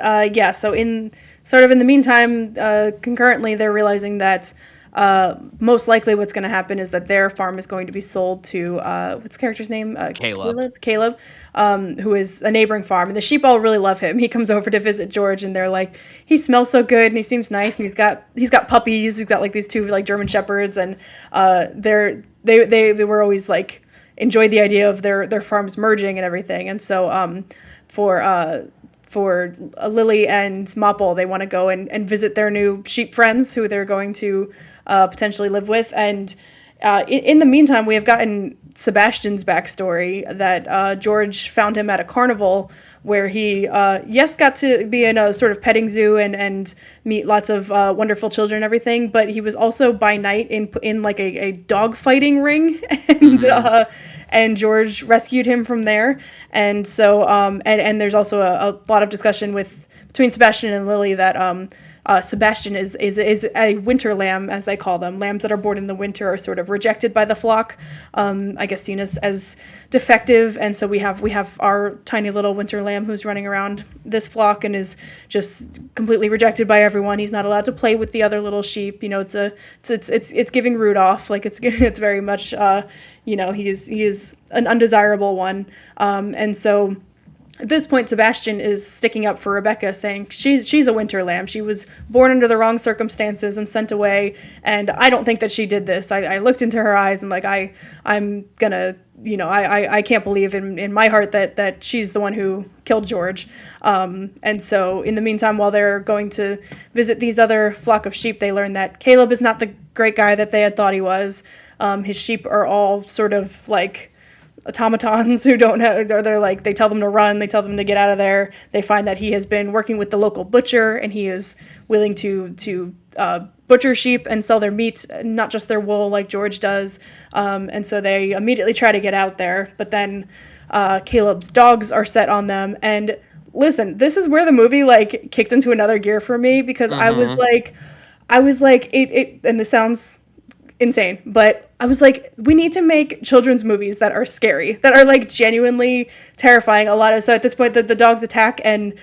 so in the meantime, concurrently, they're realizing that most likely what's going to happen is that their farm is going to be sold to what's the character's name? Caleb, who is a neighboring farm, and the sheep all really love him. He comes over to visit George, and they're like, he smells so good, and he seems nice, and he's got puppies. He's got like these two like German shepherds, and they were always like enjoyed the idea of their farms merging and everything, and so for Lily and Mopple, they want to go and visit their new sheep friends who they're going to potentially live with. And in the meantime, we have gotten Sebastian's backstory that George found him at a carnival where he, got to be in a sort of petting zoo and meet lots of wonderful children and everything, but he was also by night in like a dog fighting ring, and George rescued him from there. And so, and there's also a lot of discussion between Sebastian and Lily that Sebastian is a winter lamb, as they call them. Lambs that are born in the winter are sort of rejected by the flock, I guess seen as defective. And so we have our tiny little winter lamb who's running around this flock and is just completely rejected by everyone. He's not allowed to play with the other little sheep. It's giving Rudolph, like it's very much he is an undesirable one. And so at this point, Sebastian is sticking up for Rebecca, saying she's a winter lamb. She was born under the wrong circumstances and sent away, and I don't think that she did this. I looked into her eyes and like I'm gonna, I can't believe in my heart that she's the one who killed George. And so in the meantime, while they're going to visit these other flock of sheep, they learn that Caleb is not the great guy that they had thought he was. His sheep are all sort of like automatons who don't have, or they're like, they tell them to run, they tell them to get out of there. They find that he has been working with the local butcher, and he is willing to butcher sheep and sell their meat, not just their wool like George does. And so they immediately try to get out there, but then Caleb's dogs are set on them. And listen, this is where the movie like kicked into another gear for me, because I was like, it, and this sounds insane. But I was like, we need to make children's movies that are scary, that are like genuinely terrifying. So at this point, the dogs attack, and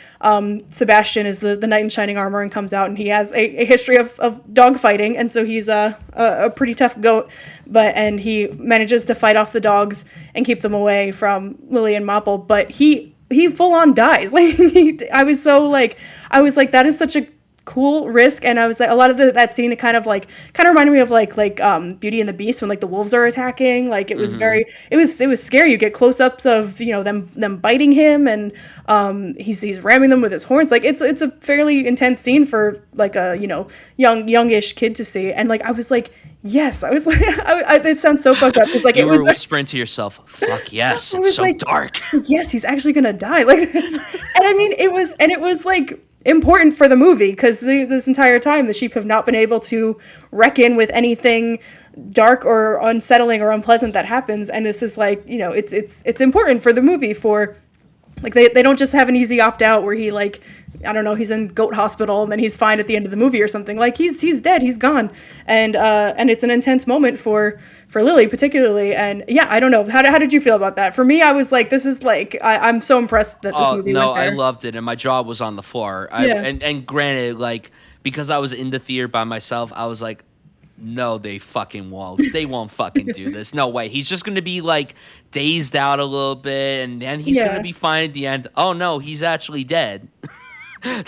Sebastian is the knight in shining armor and comes out, and he has a history of dog fighting, and so he's a pretty tough goat. And he manages to fight off the dogs and keep them away from Lily and Mopple. But he full on dies. Like I was like, that is such a cool risk. And I was like, a lot of that scene, it kind of reminded me of like Beauty and the Beast, when like the wolves are attacking. Like it was it was scary. You get close-ups of, you know, them biting him, and he's ramming them with his horns. Like it's a fairly intense scene for like a, you know, youngish kid to see. And like I was like, yes, I was like, this sounds so fucked up. It's like you were whispering to yourself, "Fuck yes, it's so like, dark." Yes, he's actually gonna die. Like, and I mean, it was like important for the movie, because this entire time the sheep have not been able to reckon with anything dark or unsettling or unpleasant that happens. And this is like, you know, it's important for the movie, for like they don't just have an easy opt out where he, like, I don't know, he's in goat hospital and then he's fine at the end of the movie or something. Like he's dead, he's gone. And it's an intense moment for Lily particularly. And yeah, I don't know, how did you feel about that? For me, I was like, this is like, I'm so impressed that this movie went there. I loved it, and my jaw was on the floor. And granted, like, because I was in the theater by myself, I was like, no, they fucking won't. They won't fucking do this. No way. He's just going to be, like, dazed out a little bit, and then he's going to be fine at the end. Oh, no, he's actually dead.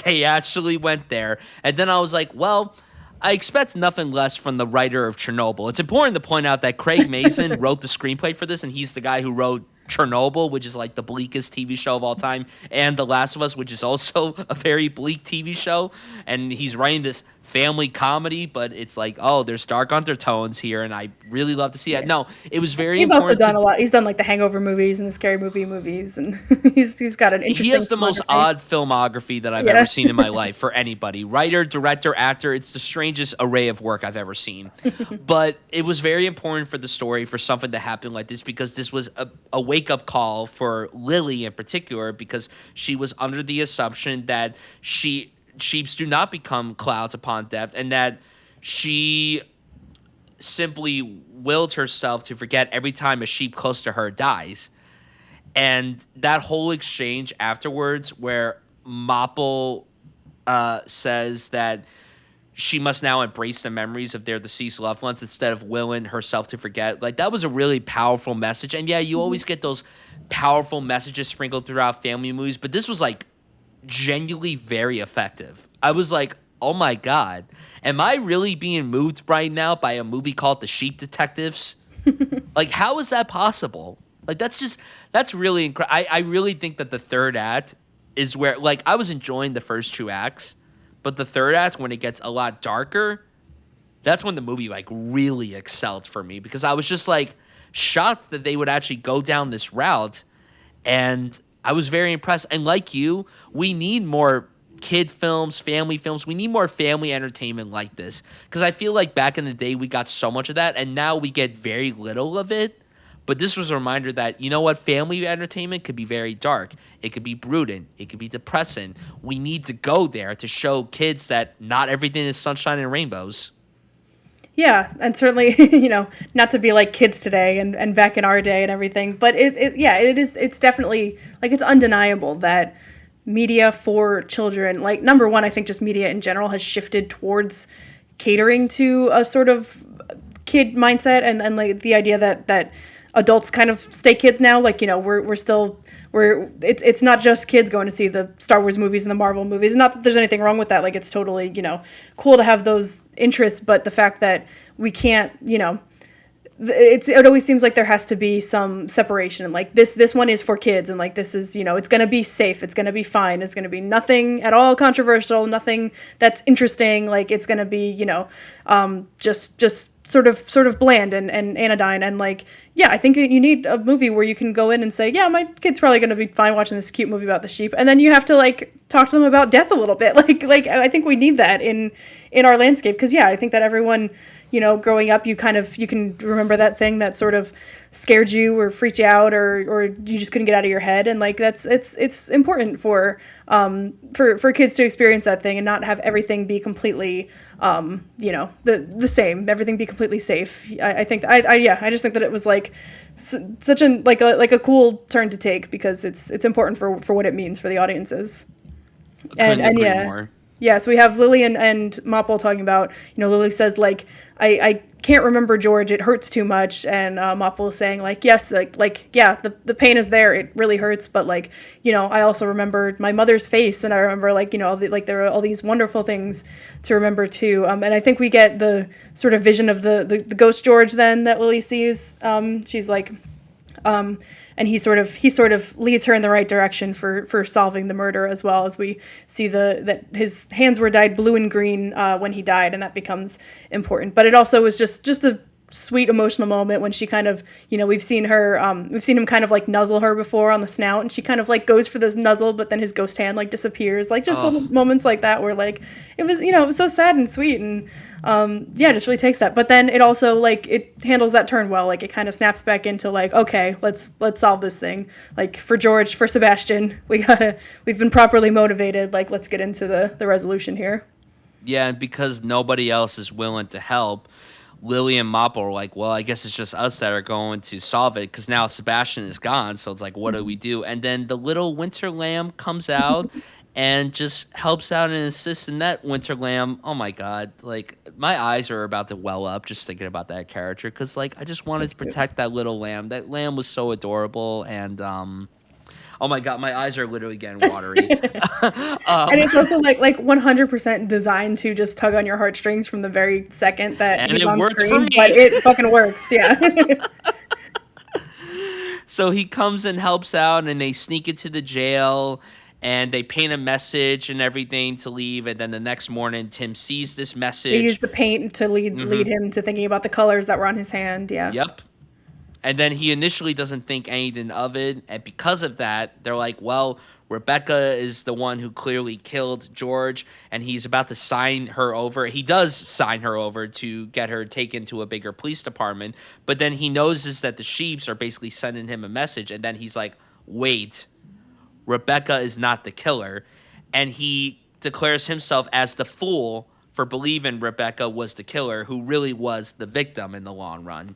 They actually went there. And then I was like, well, I expect nothing less from the writer of Chernobyl. It's important to point out that Craig Mazin wrote the screenplay for this, and he's the guy who wrote Chernobyl, which is like the bleakest TV show of all time, and The Last of Us, which is also a very bleak TV show. And he's writing this family comedy, but it's like, oh, there's dark undertones here, and I really love to see it. No, it was very He's important. also done a lot. He's done like the Hangover movies and the Scary Movie movies, and he's got an interesting. He has the most odd filmography that I've ever seen in my life for anybody. Writer, director, actor. It's the strangest array of work I've ever seen. But it was very important for the story for something to happen like this, because this was a wake-up call for Lily in particular, because she was under the assumption that sheeps do not become clouds upon death, and that she simply willed herself to forget every time a sheep close to her dies. And that whole exchange afterwards, where Mopple says that she must now embrace the memories of their deceased loved ones instead of willing herself to forget. Like, that was a really powerful message. And yeah, you always get those powerful messages sprinkled throughout family movies, but this was like genuinely very effective. I was like, oh my God, am I really being moved right now by a movie called The Sheep Detectives? Like, how is that possible? Like, that's really incredible. I really think that the third act is where, like, I was enjoying the first two acts, but the third act, when it gets a lot darker, that's when the movie, like, really excelled for me, because I was just, like, shocked that they would actually go down this route, and I was very impressed. And like you, we need more kid films, family films. We need more family entertainment like this, because I feel like back in the day we got so much of that, and now we get very little of it. But this was a reminder that, you know what, family entertainment could be very dark. It could be brooding. It could be depressing. We need to go there to show kids that not everything is sunshine and rainbows. Yeah, and certainly, you know, not to be like kids today and back in our day and everything, but it's definitely, like, it's undeniable that media for children, like, number one, I think just media in general has shifted towards catering to a sort of kid mindset, and like the idea that adults kind of stay kids now. Like, you know, it's not just kids going to see the Star Wars movies and the Marvel movies. Not that there's anything wrong with that. Like, it's totally, you know, cool to have those interests, but the fact that we can't, you know, it always seems like there has to be some separation. Like, this one is for kids, and like, this is, you know, it's going to be safe, it's going to be fine, it's going to be nothing at all controversial, nothing that's interesting. Like, it's going to be, you know, just sort of bland and anodyne. And like, yeah, I think that you need a movie where you can go in and say, yeah, my kid's probably going to be fine watching this cute movie about the sheep, and then you have to like talk to them about death a little bit. Like I think we need that in our landscape, because yeah, I think that everyone, growing up, you can remember that thing that sort of scared you or freaked you out, or you just couldn't get out of your head. And like it's important for kids to experience that thing and not have everything be completely the same, everything be completely safe. I think I just think that it was like such a cool turn to take, because it's important for what it means for the audiences. And yeah. More. Yeah, so we have Lily and Mopple talking about, Lily says, like, I can't remember George, it hurts too much. And Mopple is saying, like, yes, yeah, the pain is there, it really hurts. But, like, I also remember my mother's face, and I remember, like, there are all these wonderful things to remember, too. And I think we get the sort of vision of the ghost George then that Lily sees. She's like... and he sort of leads her in the right direction for solving the murder, as well as we see that his hands were dyed blue and green when he died, and that becomes important. But it also was just a sweet emotional moment when she kind of, we've seen him kind of like nuzzle her before on the snout, and she kind of like goes for this nuzzle, but then his ghost hand like disappears, like just little moments like that where like it was so sad and sweet, and it just really takes that. But then it also like it handles that turn well, like it kind of snaps back into like, okay, let's solve this thing. Like for George, for Sebastian, we've been properly motivated, like let's get into the resolution here. Yeah, and because nobody else is willing to help, Lily and Mopple are like, well, I guess it's just us that are going to solve it, because now Sebastian is gone, so it's like, what do we do? And then the little winter lamb comes out and just helps out and assists in that winter lamb. Oh my god, like my eyes are about to well up just thinking about that character, because like I just wanted to protect that little lamb. That lamb was so adorable, and oh my god, my eyes are literally getting watery. And it's also like 100% designed to just tug on your heartstrings from the very second that he's on screen. But it fucking works, yeah. So he comes and helps out, and they sneak into the jail, and they paint a message and everything to leave. And then the next morning, Tim sees this message. They use the paint to lead him to thinking about the colors that were on his hand. Yeah. Yep. And then he initially doesn't think anything of it. And because of that, they're like, well, Rebecca is the one who clearly killed George, and he's about to sign her over. He does sign her over to get her taken to a bigger police department. But then he notices that the Sheeps are basically sending him a message. And then he's like, wait, Rebecca is not the killer. And he declares himself as the fool for believing Rebecca was the killer, who really was the victim in the long run.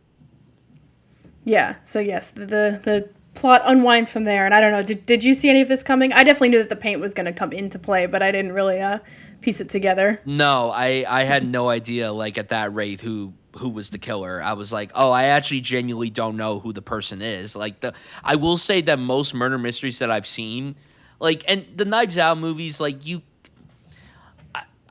Yeah, so yes, the plot unwinds from there, and I don't know, did you see any of this coming? I definitely knew that the paint was going to come into play, but I didn't really piece it together. No, I had no idea, like, at that rate who was the killer. I was like, oh, I actually genuinely don't know who the person is. Like, I will say that most murder mysteries that I've seen, like, and the Knives Out movies, like,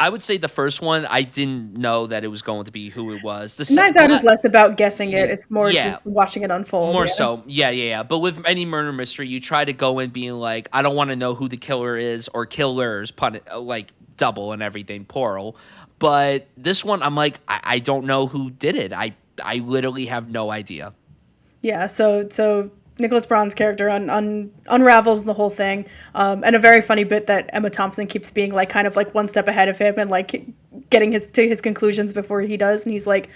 I would say the first one, I didn't know that it was going to be who it was. The Knives Out is less about guessing it. It's more just watching it unfold. More so. Yeah. But with any murder mystery, you try to go in being like, I don't want to know who the killer is, or killers, like double and everything, plural. But this one, I'm like, I don't know who did it. I literally have no idea. Yeah, so Nicholas Braun's character unravels the whole thing, and a very funny bit that Emma Thompson keeps being like kind of like one step ahead of him and like getting to his conclusions before he does, and he's like,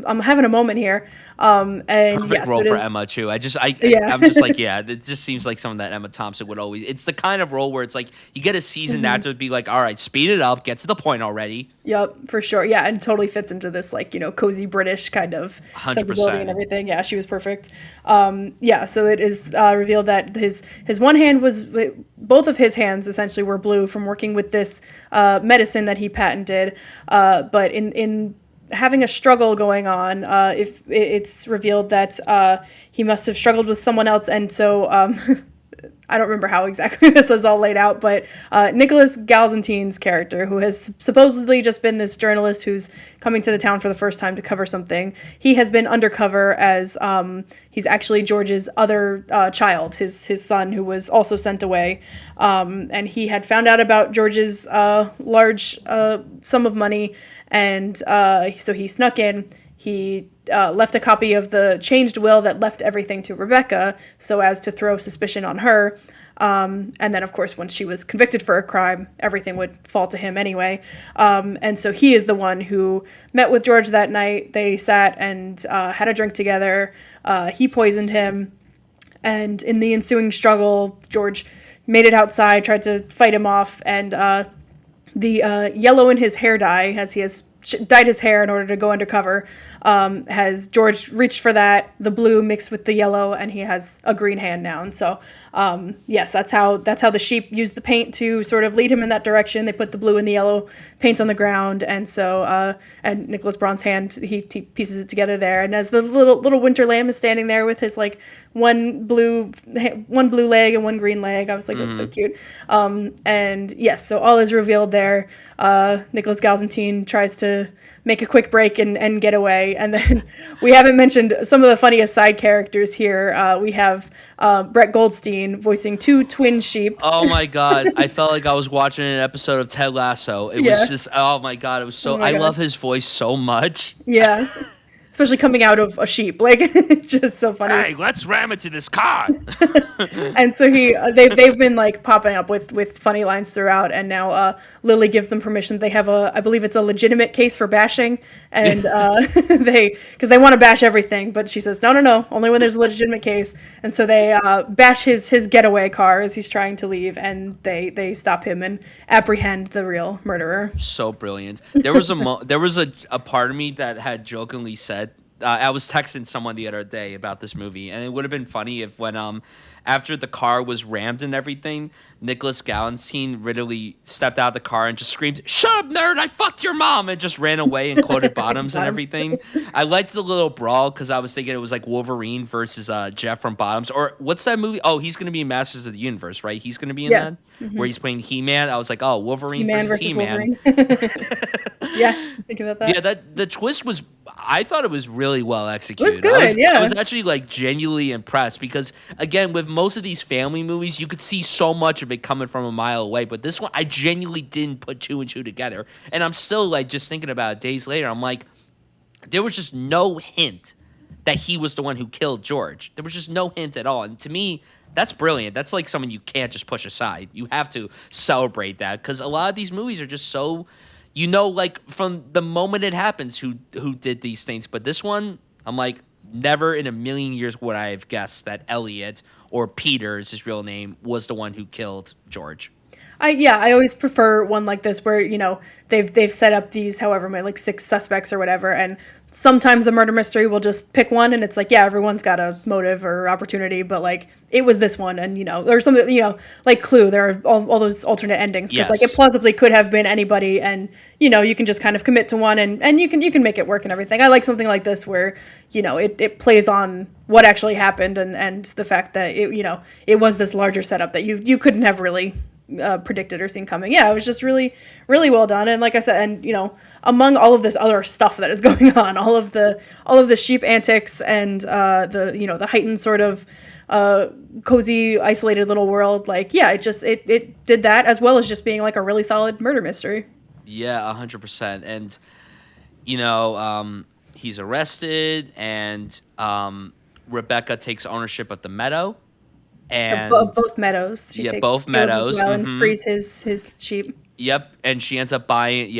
I'm having a moment here. And perfect role for Emma too. I'm just like, yeah, it just seems like something that Emma Thompson would always. It's the kind of role where it's like you get a seasoned actor to be like, all right, speed it up, get to the point already. Yep, for sure. Yeah, and totally fits into this like cozy British kind of 100%. Sensibility and everything. Yeah, she was perfect. So it is revealed that his one hand was, both of his hands essentially were blue from working with this medicine that he patented. But in having a struggle going on, if it's revealed that he must have struggled with someone else, and so I don't remember how exactly this is all laid out, but Nicholas Galzantine's character, who has supposedly just been this journalist who's coming to the town for the first time to cover something, he has been undercover as he's actually George's other child, his son, who was also sent away, and he had found out about George's large sum of money, and so he snuck in. he left a copy of the changed will that left everything to Rebecca so as to throw suspicion on her. And then, of course, once she was convicted for a crime, everything would fall to him anyway. And so he is the one who met with George that night. They sat and had a drink together. He poisoned him. And in the ensuing struggle, George made it outside, tried to fight him off. And the yellow in his hair dye, as he has dyed his hair in order to go undercover, has George reached for that, the blue mixed with the yellow, and he has a green hand now. And so yes, that's how the sheep used the paint to sort of lead him in that direction. They put the blue and the yellow paint on the ground, and so and Nicholas Braun's hand, he pieces it together there. And as the little winter lamb is standing there with his like one blue leg and one green leg, I was like, that's so cute. And yes, so all is revealed there. Nicholas Galzantine tries to make a quick break and get away. And then we haven't mentioned some of the funniest side characters here. We have Brett Goldstein voicing two twin sheep. Oh my God. I felt like I was watching an episode of Ted Lasso. It was just, oh my God. It was so, I love his voice so much. Yeah. Especially coming out of a sheep. Like, it's just so funny. Hey, let's ram it to this car. And so they've been like popping up with funny lines throughout, and now Lily gives them permission. They have I believe it's a legitimate case for bashing, and because they want to bash everything, but she says no, only when there's a legitimate case. And so they bash his getaway car as he's trying to leave, and they stop him and apprehend the real murderer. So brilliant. There was a part of me that had jokingly said, I was texting someone the other day about this movie, and it would have been funny if when after the car was rammed and everything, Nicholas Galantine literally stepped out of the car and just screamed, "Shut up, nerd! I fucked your mom!" and just ran away and quoted Bottoms and everything. I liked the little brawl because I was thinking it was like Wolverine versus Jeff from Bottoms. Or what's that movie? Oh, he's going to be in Masters of the Universe, right? He's going to be in that? Mm-hmm. Where he's playing He-Man. I was like, oh, Wolverine versus He-Man. Yeah, think about that. Yeah, the twist was, I thought it was really well executed. It was good, I was actually like genuinely impressed because, again, with most of these family movies, you could see so much of it coming from a mile away. But this one, I genuinely didn't put two and two together. And I'm still like just thinking about it days later. I'm like, there was just no hint that he was the one who killed George. There was just no hint at all. And to me, that's brilliant. That's like something you can't just push aside. You have to celebrate that because a lot of these movies are just so, you know, like from the moment it happens who did these things. But this one, I'm like, never in a million years would I have guessed that Elliot, or Peter is his real name, was the one who killed George. I always prefer one like this where, you know, they've set up these however many, like 6 suspects or whatever, and sometimes a murder mystery will just pick one and it's like, yeah, everyone's got a motive or opportunity, but like it was this one, and you know, or something, you know, like Clue, there are all those alternate endings because like it plausibly could have been anybody, and you know, you can just kind of commit to one and you can make it work and everything. I like something like this where, you know, it plays on what actually happened and the fact that it, you know, it was this larger setup that you couldn't have really predicted or seen coming. Yeah, it was just really, really well done. And like I said, and you know, among all of this other stuff that is going on, all of the sheep antics and the, you know, the heightened sort of cozy, isolated little world, like yeah, it did that as well as just being like a really solid murder mystery. Yeah, 100%. And you know, he's arrested, and Rebecca takes ownership of the meadow. And of both meadows. She takes both meadows as well, and frees his sheep. Yep, and she ends up buying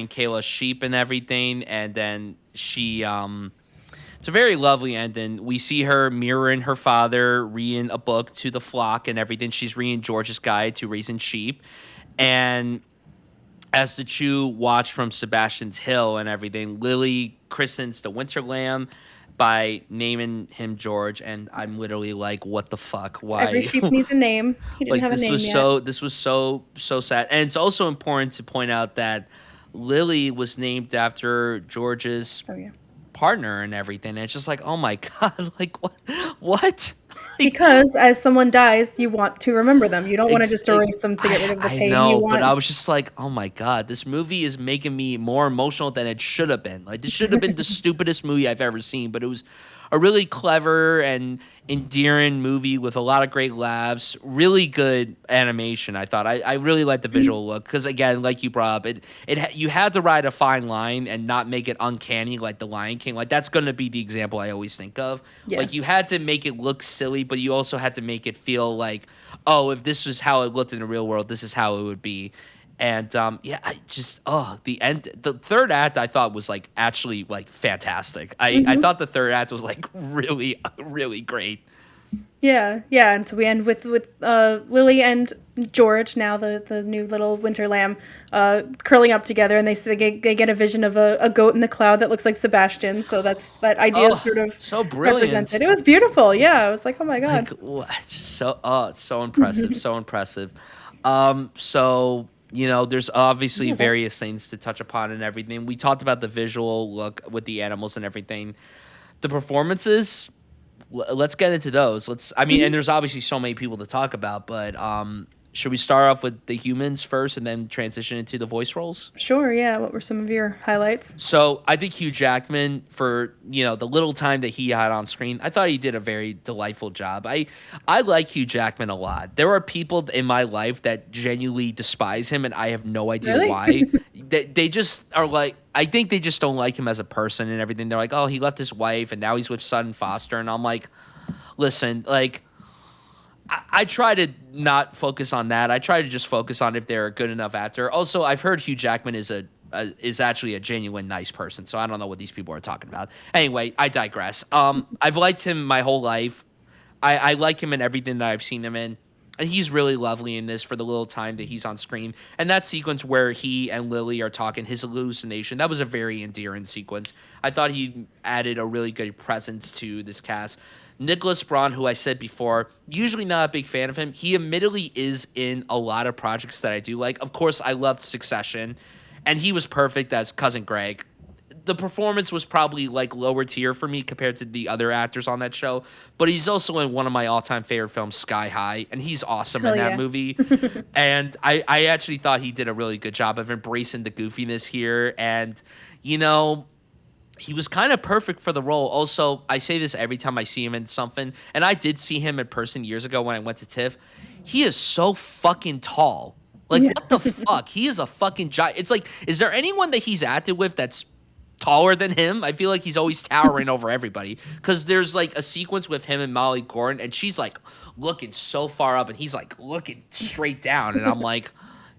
Kayla's sheep and everything, and then she it's a very lovely ending. We see her mirroring her father, reading a book to the flock and everything. She's reading George's Guide to Raising Sheep, and as the two watch from Sebastian's Hill and everything, Lily christens the winter lamb by naming him George, and I'm literally like, what the fuck? Why? Every sheep needs a name. He didn't have a name yet. This was so sad. And it's also important to point out that Lily was named after George's partner and everything. And it's just like, oh my God, like what? Because as someone dies, you want to remember them. You don't want to just erase them to get rid of the pain. I know, but I was just like, oh my God, this movie is making me more emotional than it should have been. Like, this should have been the stupidest movie I've ever seen, but it was a really clever and endearing movie with a lot of great laughs, really good animation. I thought I really liked the visual look because, again, like you brought up, you had to ride a fine line and not make it uncanny like the Lion King. Like that's going to be the example I always think of. Yeah. Like you had to make it look silly, but you also had to make it feel like, oh, if this was how it looked in the real world, this is how it would be. And I just the third act I thought was like actually like fantastic. I thought the third act was like really really great. Yeah, yeah, and so we end with Lily and George, now the new little winter lamb, curling up together, and they get a vision of a goat in the cloud that looks like Sebastian. So that idea is sort of so brilliant. Represented. It was beautiful. Yeah, I was like, oh my god, it's just it's so impressive, so impressive. So there's obviously various things to touch upon and everything. We talked about the visual look with the animals and everything. The performances, let's get into those. And there's obviously so many people to talk about, but should we start off with the humans first and then transition into the voice roles? Sure, yeah. What were some of your highlights? So I think Hugh Jackman, for the little time that he had on screen, I thought he did a very delightful job. I like Hugh Jackman a lot. There are people in my life that genuinely despise him, and I have no idea why. They just are like, I think they just don't like him as a person and everything. They're like, oh, he left his wife and now he's with Sutton Foster, and I'm like, listen, like, I try to not focus on that. I try to just focus on if they're a good enough actor. Also, I've heard Hugh Jackman is actually a genuine nice person, so I don't know what these people are talking about. Anyway, I digress. I've liked him my whole life. I like him in everything that I've seen him in, and he's really lovely in this for the little time that he's on screen. And that sequence where he and Lily are talking, his hallucination, that was a very endearing sequence. I thought he added a really good presence to this cast. Nicholas Braun, who I said before, usually not a big fan of him. He admittedly is in a lot of projects that I do like. Of course, I loved Succession, and he was perfect as Cousin Greg. The performance was probably like lower tier for me compared to the other actors on that show, but he's also in one of my all-time favorite films, Sky High, and he's awesome in that movie. And I actually thought he did a really good job of embracing the goofiness here, and he was kind of perfect for the role. Also, I say this every time I see him in something, and I did see him in person years ago when I went to TIFF. He is so fucking tall. Like, what the fuck? He is a fucking giant. It's like, is there anyone that he's acted with that's taller than him? I feel like he's always towering over everybody, because there's like a sequence with him and Molly Gordon, and she's like looking so far up, and he's like looking straight down, and I'm like,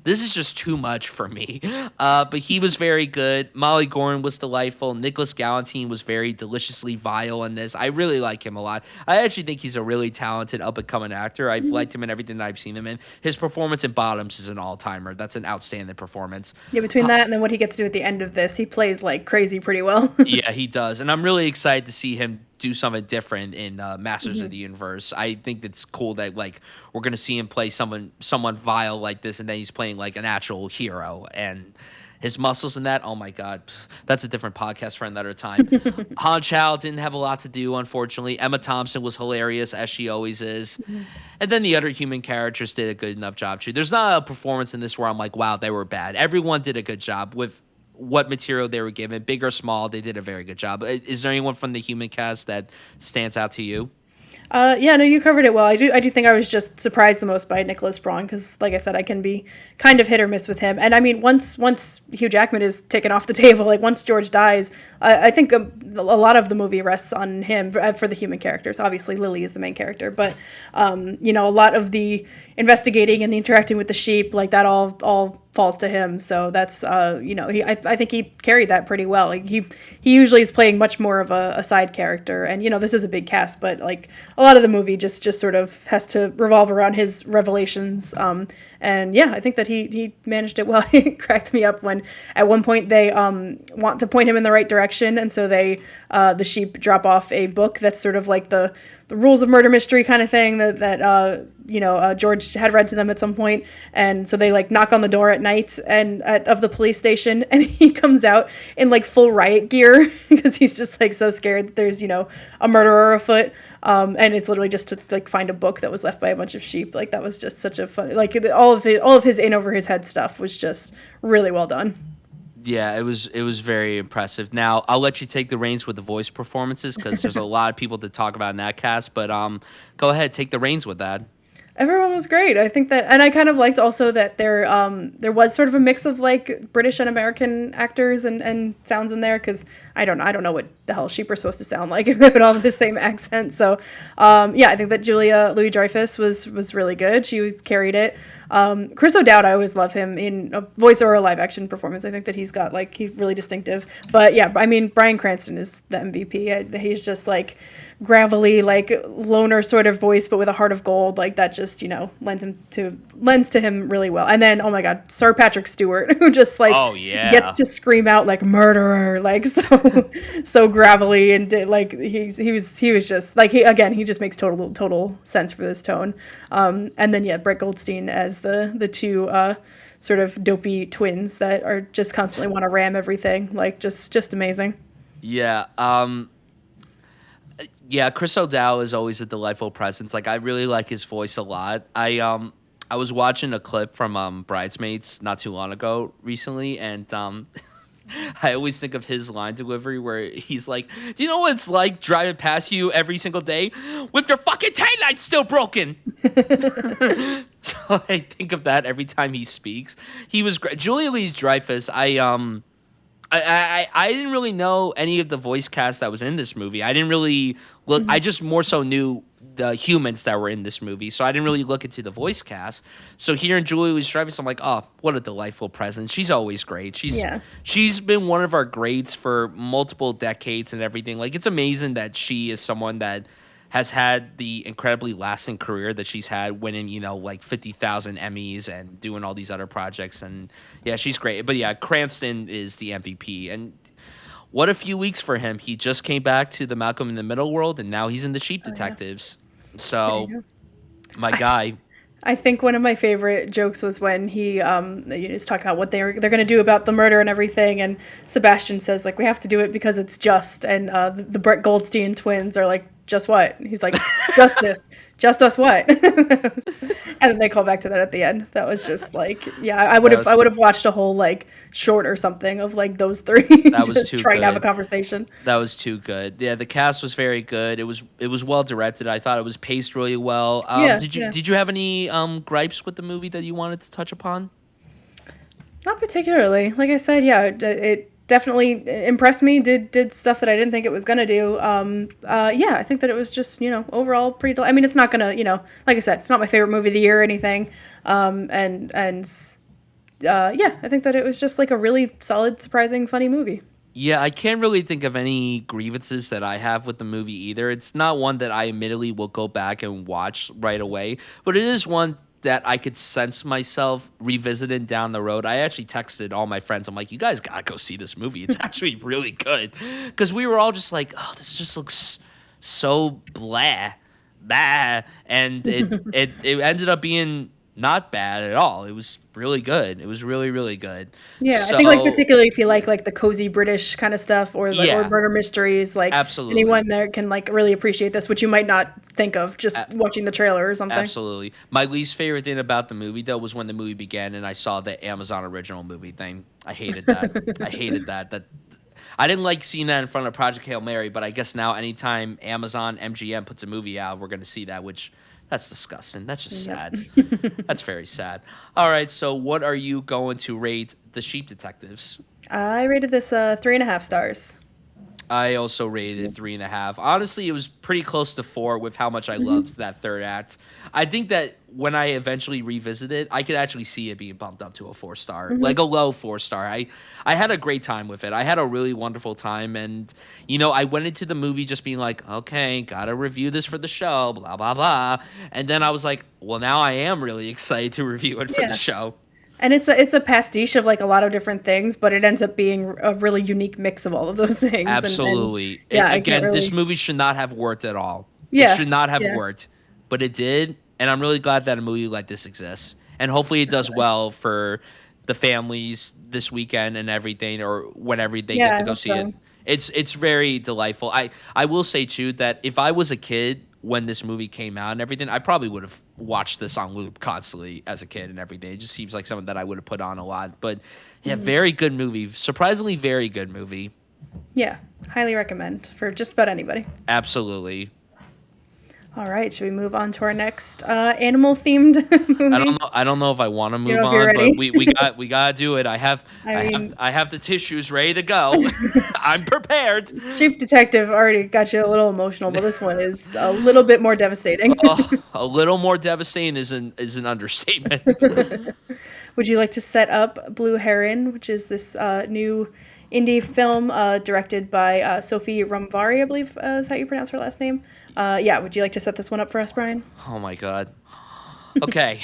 this is just too much for me. But he was very good. Molly Gordon was delightful. Nicholas Galantine was very deliciously vile in this. I really like him a lot. I actually think he's a really talented up-and-coming actor. I've liked him in everything that I've seen him in. His performance in Bottoms is an all-timer. That's an outstanding performance. Yeah, between that and then what he gets to do at the end of this, he plays like crazy pretty well. Yeah, he does. And I'm really excited to see him do something different in Masters of the Universe. I think it's cool that like we're gonna see him play someone vile like this, and then he's playing like an actual hero, and his muscles in that. Oh my god, that's a different podcast for another time. Han Chow didn't have a lot to do, unfortunately. Emma Thompson was hilarious, as she always is, and then the other human characters did a good enough job too. There's not a performance in this where I'm like, wow, they were bad. Everyone did a good job with what material they were given, big or small. They did a very good job. Is there anyone from the human cast that stands out to you? Yeah, no, you covered it well. I do think I was just surprised the most by Nicholas Braun, because, like I said, I can be kind of hit or miss with him. And I mean, once Hugh Jackman is taken off the table, like once George dies, I think a lot of the movie rests on him for the human characters. Obviously, Lily is the main character, but a lot of the investigating and the interacting with the sheep, like that all falls to him. So that's I think he carried that pretty well. Like he usually is playing much more of a side character, and this is a big cast, but like a lot of the movie just sort of has to revolve around his revelations. And yeah, I think that he managed it well. It cracked me up when at one point they want to point him in the right direction, and so they the sheep drop off a book that's sort of like the rules of murder mystery kind of thing that George had read to them at some point, and so they like knock on the door at night and of the police station, and he comes out in like full riot gear because he's just like so scared that there's a murderer afoot, and it's literally just to like find a book that was left by a bunch of sheep. Like that was just such a fun, like all of his in over his head stuff was just really well done. Yeah, it was very impressive. Now I'll let you take the reins with the voice performances because there's a lot of people to talk about in that cast. But go ahead, take the reins with that. Everyone was great. I think that, and I kind of liked also that there was sort of a mix of like British and American actors and sounds in there because I don't know what the hell sheep are supposed to sound like if they would all have the same accent. So yeah, I think that Julia Louis-Dreyfus was really good. She was carried it. Chris O'Dowd, I always love him in a voice or a live action performance. I think that he's really distinctive. But yeah, I mean Bryan Cranston is the MVP. He's just like gravelly, like loner sort of voice, but with a heart of gold. Like that just, lends to him really well. And then, oh my God, Sir Patrick Stewart, who just like Oh yeah. gets to scream out like murderer, like so gravelly and like he was just like he just makes total sense for this tone. And then yeah, Brett Goldstein as the two sort of dopey twins that are just constantly want to ram everything, like just amazing. Yeah. Yeah, Chris O'Dowd is always a delightful presence. Like I really like his voice a lot. I was watching a clip from Bridesmaids not too long ago recently, and I always think of his line delivery where he's like, "Do you know what it's like driving past you every single day with your fucking taillights still broken?" So I think of that every time he speaks. He was great. Julia Louis-Dreyfus. I didn't really know any of the voice cast that was in this movie. I didn't really look. I just more so knew the humans that were in this movie, so I didn't really look into the voice cast. So here in Julia Louis-Dreyfus, I'm like, oh, what a delightful presence. She's always great. She's been one of our greats for multiple decades and everything. Like it's amazing that she is someone that has had the incredibly lasting career that she's had, winning, like 50,000 Emmys and doing all these other projects. And yeah, she's great. But yeah, Cranston is the MVP. And what a few weeks for him. He just came back to the Malcolm in the Middle world, and now he's in the Sheep Detectives. So, my guy. I think one of my favorite jokes was when he is talking about what they're going to do about the murder and everything, and Sebastian says like we have to do it because it's just, and the Brett Goldstein twins are like, just what? He's like, justice. Just us what? And then they call back to that at the end. That was just like, yeah, I would have watched a whole like short or something of like those three That was just too trying to have a good. conversation. That was too good. Yeah, the cast was very good. It was well directed. I thought it was paced really well. Yeah, Did you yeah. did you have any gripes with the movie that you wanted to touch upon? Not particularly. Like I said, yeah, it definitely impressed me. Did stuff that I didn't think it was gonna do. Yeah, I think that it was just overall pretty. I mean, it's not gonna like I said, it's not my favorite movie of the year or anything. Yeah, I think that it was just like a really solid, surprising, funny movie. Yeah, I can't really think of any grievances that I have with the movie either. It's not one that I admittedly will go back and watch right away, but it is one that I could sense myself revisiting down the road. I actually texted all my friends. I'm like, you guys gotta go see this movie. It's actually really good. Because we were all just like, oh, this just looks so blah. And it ended up being not bad at all. It was really good. It was really, really good. Yeah, I So, think like particularly if you like the cozy British kind of stuff or like or yeah, murder mysteries, like absolutely. anyone there can like really appreciate this, which you might not think of just watching the trailer or something. Absolutely. My least favorite thing about the movie, though, was when the movie began and I saw the Amazon original movie thing. I hated that. I hated that. I didn't like seeing that in front of Project Hail Mary, but I guess now anytime Amazon MGM puts a movie out, we're going to see that, which that's disgusting. That's just sad. That's very sad. All right, so what are you going to rate The Sheep Detectives? I rated this 3.5 stars. I also rated it 3.5. Honestly, it was pretty close to 4 with how much I loved that third act. I think that when I eventually revisit it, I could actually see it being bumped up to a 4-star, like a low 4-star. I had a great time with it. I had a really wonderful time, and I went into the movie just being like, okay, gotta review this for the show, blah blah blah, and then I was like, well, now I am really excited to review it for Yeah. the show. And it's a pastiche of like a lot of different things, but it ends up being a really unique mix of all of those things. Absolutely. Yeah, I Again, can't this really. movie should not have worked at all. Yeah, It should not have yeah. worked, but it did, and I'm really glad that a movie like this exists. And hopefully it does well for the families this weekend and everything, or whenever they Yeah, get I to go hope see it. so. It's very delightful. I will say too that if I was a kid when this movie came out and everything, I probably would have watched this on loop constantly as a kid and everything. It just seems like something that I would have put on a lot. But yeah, very good movie. Surprisingly, very good movie. Yeah, highly recommend for just about anybody. Absolutely. All right, should we move on to our next animal-themed movie? I don't know if I want to move know if you're on, ready. but we gotta do it. I have the tissues ready to go. I'm prepared. Chief Detective already got you a little emotional, but this one is a little bit more devastating. A little more devastating is an understatement. Would you like to set up Blue Heron, which is this new indie film directed by Sophie Ramvari, I believe is how you pronounce her last name. Yeah, would you like to set this one up for us, Brian? Oh my god. Okay.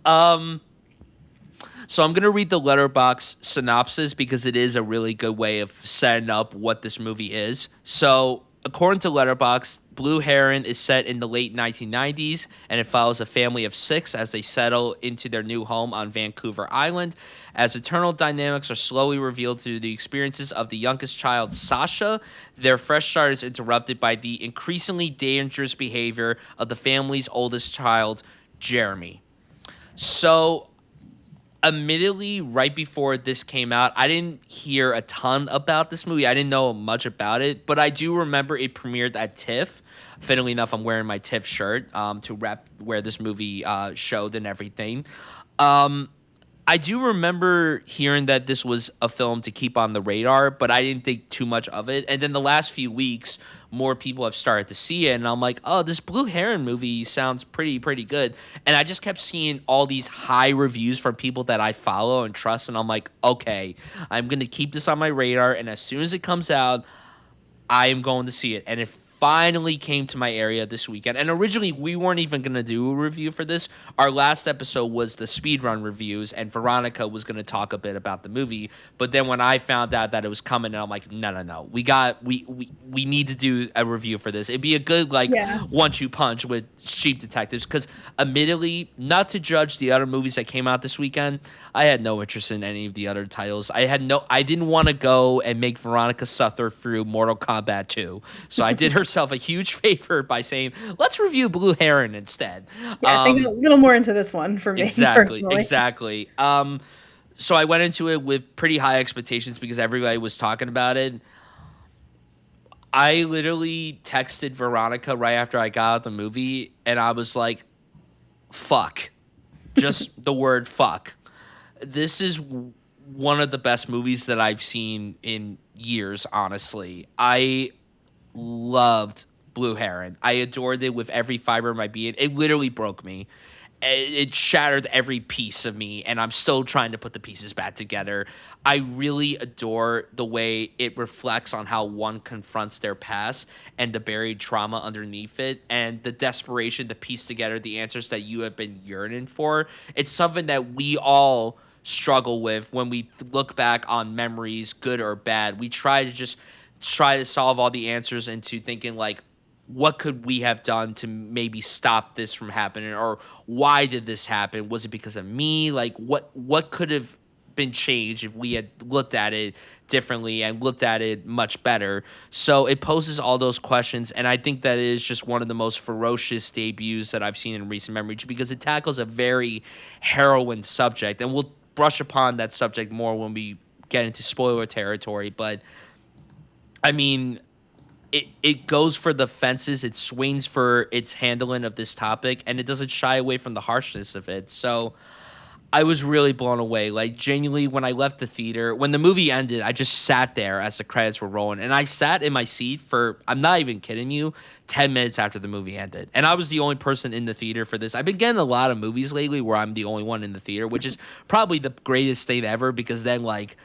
So I'm gonna read the Letterboxd synopsis because it is a really good way of setting up what this movie is. So according to Letterboxd, Blue Heron is set in the late 1990s, and it follows a family of 6 as they settle into their new home on Vancouver Island. As eternal dynamics are slowly revealed through the experiences of the youngest child, Sasha, their fresh start is interrupted by the increasingly dangerous behavior of the family's oldest child, Jeremy. So admittedly, right before this came out, I didn't hear a ton about this movie. I didn't know much about it, but I do remember it premiered at TIFF. Fittingly enough, I'm wearing my TIFF shirt to rep where this movie showed and everything. I do remember hearing that this was a film to keep on the radar, but I didn't think too much of it. And then the last few weeks, more people have started to see it, and I'm like, oh, this Blue Heron movie sounds pretty good. And I just kept seeing all these high reviews from people that I follow and trust, and I'm like, okay, I'm going to keep this on my radar, and as soon as it comes out, I am going to see it. And it finally came to my area this weekend. And originally, we weren't even going to do a review for this. Our last episode was the speedrun reviews, and Veronica was going to talk a bit about the movie. But then when I found out that it was coming, and I'm like, no. We need to do a review for this. It'd be a good, one-two punch with Cheap Detectives. Because admittedly, not to judge the other movies that came out this weekend, I had no interest in any of the other titles. I didn't want to go and make Veronica suffer through Mortal Kombat 2. So I did herself a huge favor by saying, let's review Blue Heron instead. Yeah, I think a little more into this one for me, personally. Exactly. So I went into it with pretty high expectations because everybody was talking about it. I literally texted Veronica right after I got out the movie, and I was like, fuck. Just the word fuck. This is one of the best movies that I've seen in years, honestly. I loved Blue Heron. I adored it with every fiber of my being. It literally broke me. It shattered every piece of me, and I'm still trying to put the pieces back together. I really adore the way it reflects on how one confronts their past and the buried trauma underneath it and the desperation to piece together the answers that you have been yearning for. It's something that we all struggle with when we look back on memories, good or bad. We try to solve all the answers into thinking like, what could we have done to maybe stop this from happening? Or why did this happen? Was it because of me? Like what could have been changed if we had looked at it differently and looked at it much better? So it poses all those questions, and I think that is just one of the most ferocious debuts that I've seen in recent memory because it tackles a very harrowing subject, and we'll brush upon that subject more when we get into spoiler territory, but I mean, it goes for the fences, it swings for its handling of this topic, and it doesn't shy away from the harshness of it. So I was really blown away. Like, genuinely, when I left the theater, when the movie ended, I just sat there as the credits were rolling, and I sat in my seat for, I'm not even kidding you, 10 minutes after the movie ended. And I was the only person in the theater for this. I've been getting a lot of movies lately where I'm the only one in the theater, which is probably the greatest thing ever because then, like,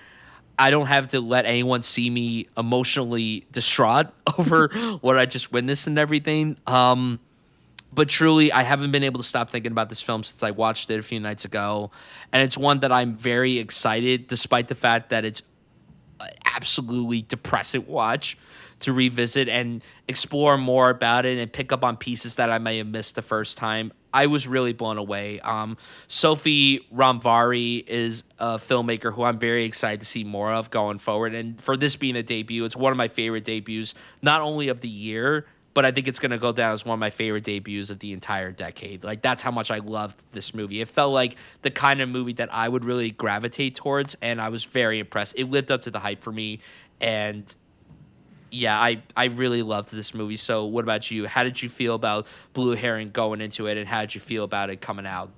I don't have to let anyone see me emotionally distraught over what I just witnessed and everything. But truly, I haven't been able to stop thinking about this film since I watched it a few nights ago. And it's one that I'm very excited, despite the fact that it's an absolutely depressing watch, to revisit and explore more about it and pick up on pieces that I may have missed the first time. I was really blown away. Sophie Ramvari is a filmmaker who I'm very excited to see more of going forward. And for this being a debut, it's one of my favorite debuts, not only of the year, but I think it's going to go down as one of my favorite debuts of the entire decade. Like, that's how much I loved this movie. It felt like the kind of movie that I would really gravitate towards, and I was very impressed. It lived up to the hype for me, and yeah, I really loved this movie. So what about you? How did you feel about Blue Heron going into it, and how did you feel about it coming out?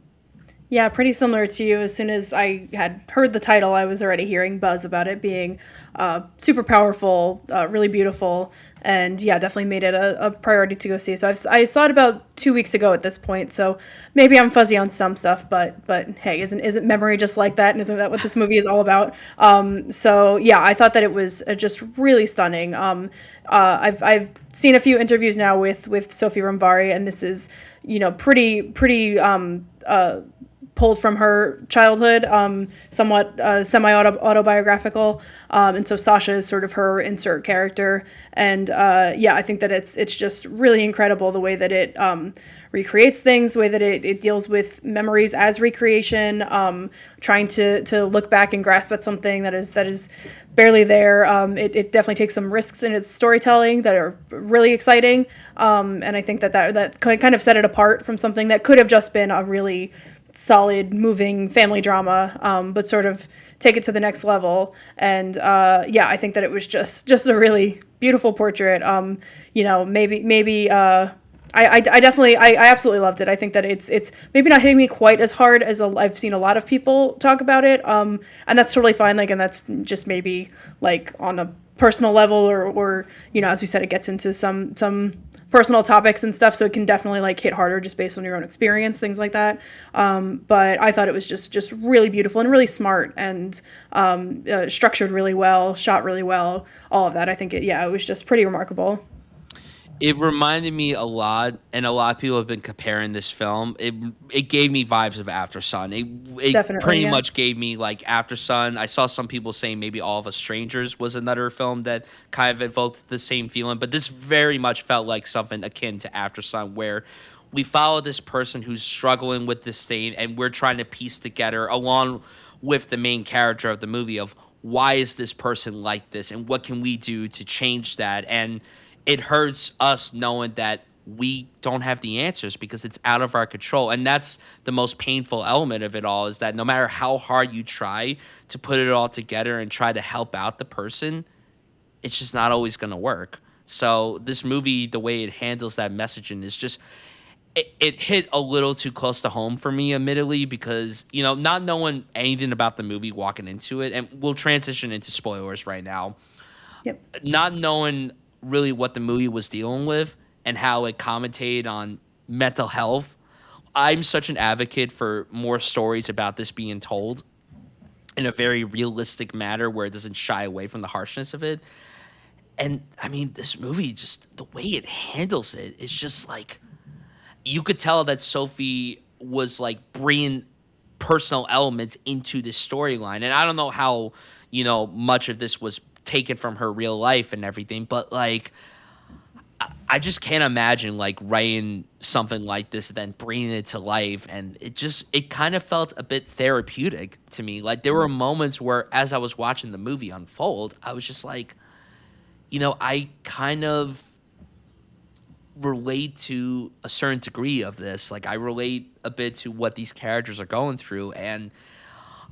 Yeah, pretty similar to you. As soon as I had heard the title, I was already hearing buzz about it being super powerful, really beautiful, and yeah, definitely made it a priority to go see. So I saw it about 2 weeks ago at this point. So maybe I'm fuzzy on some stuff, but hey, isn't memory just like that? And isn't that what this movie is all about? So yeah, I thought that it was just really stunning. I've seen a few interviews now with Sophie Rambari, and this is pretty pulled from her childhood, somewhat semi-autobiographical, and so Sasha is sort of her insert character, and yeah, I think that it's just really incredible the way that it recreates things, the way that it deals with memories as recreation, trying to look back and grasp at something that is barely there. It definitely takes some risks in its storytelling that are really exciting, and I think that kind of set it apart from something that could have just been a really solid, moving family drama, but sort of take it to the next level. And yeah, I think that it was just a really beautiful portrait. Maybe I definitely I absolutely loved it. I think that it's maybe not hitting me quite as hard as I've seen a lot of people talk about it. And that's totally fine. Like, and that's just maybe like on a personal level, or as we said, it gets into some personal topics and stuff, so it can definitely like hit harder just based on your own experience, things like that. But I thought it was just really beautiful and really smart, and structured really well, shot really well, all of that. I think it was just pretty remarkable. It reminded me a lot, and a lot of people have been comparing this film. It gave me vibes of After Sun. It Definitely, pretty yeah. much gave me like After Sun. I saw some people saying maybe All of Us Strangers was another film that kind of evoked the same feeling, but this very much felt like something akin to After Sun, where we follow this person who's struggling with this thing, and we're trying to piece together, along with the main character of the movie, of why is this person like this, and what can we do to change that. And it hurts us knowing that we don't have the answers because it's out of our control. And that's the most painful element of it all, is that no matter how hard you try to put it all together and try to help out the person, it's just not always going to work. So this movie, the way it handles that messaging is just, it hit a little too close to home for me, admittedly, because, not knowing anything about the movie walking into it, and we'll transition into spoilers right now, Yep. not knowing really what the movie was dealing with and how it commentated on mental health. I'm such an advocate for more stories about this being told in a very realistic manner where it doesn't shy away from the harshness of it. And I mean, this movie, just the way it handles it is just like, you could tell that Sophie was like bringing personal elements into this storyline. And I don't know how, much of this was taken from her real life and everything, but like, I just can't imagine like writing something like this and then bringing it to life. And it kind of felt a bit therapeutic to me. Like, there were moments where, as I was watching the movie unfold, I was just like, I kind of relate to a certain degree of this. Like, I relate a bit to what these characters are going through. And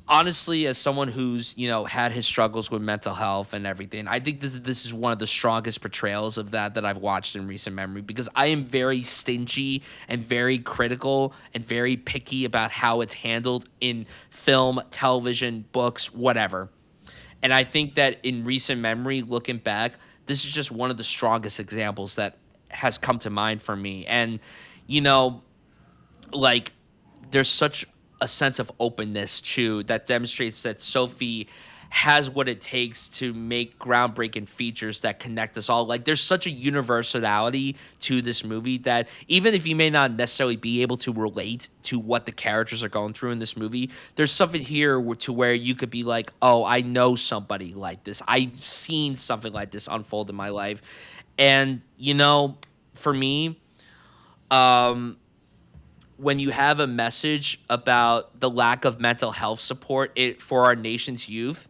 honestly, as someone who's had his struggles with mental health and everything, I think this is one of the strongest portrayals of that I've watched in recent memory, because I am very stingy and very critical and very picky about how it's handled in film, television, books, whatever. And I think that in recent memory, looking back, this is just one of the strongest examples that has come to mind for me. And like, there's such a sense of openness too that demonstrates that Sophie has what it takes to make groundbreaking features that connect us all. Like, there's such a universality to this movie that even if you may not necessarily be able to relate to what the characters are going through in this movie, there's something here to where you could be like, oh, I know somebody like this. I've seen something like this unfold in my life. And, for me, when you have a message about the lack of mental health support for our nation's youth,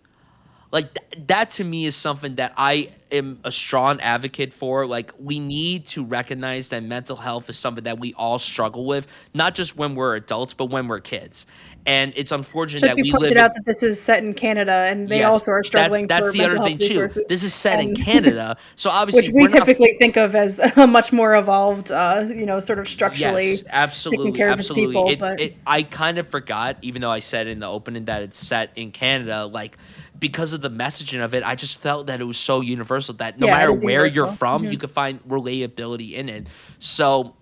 like that to me is something that I am a strong advocate for. Like, we need to recognize that mental health is something that we all struggle with, not just when we're adults, but when we're kids. And it's unfortunate Should that be we live pointed in. out that this is set in Canada, and they Yes, also are that struggling that's for the other mental health thing too. resources, This is set in and Canada, so which obviously we we're not. typically think of as a much more evolved, sort of Yes, structurally taking absolutely, care of its absolutely. people. It But it I kind of forgot, even though I said in the opening that it's set in Canada, like, because of the messaging of it, I just felt that it was so universal that no yeah, it matter is where you're universal. from, you could find relatability in it. So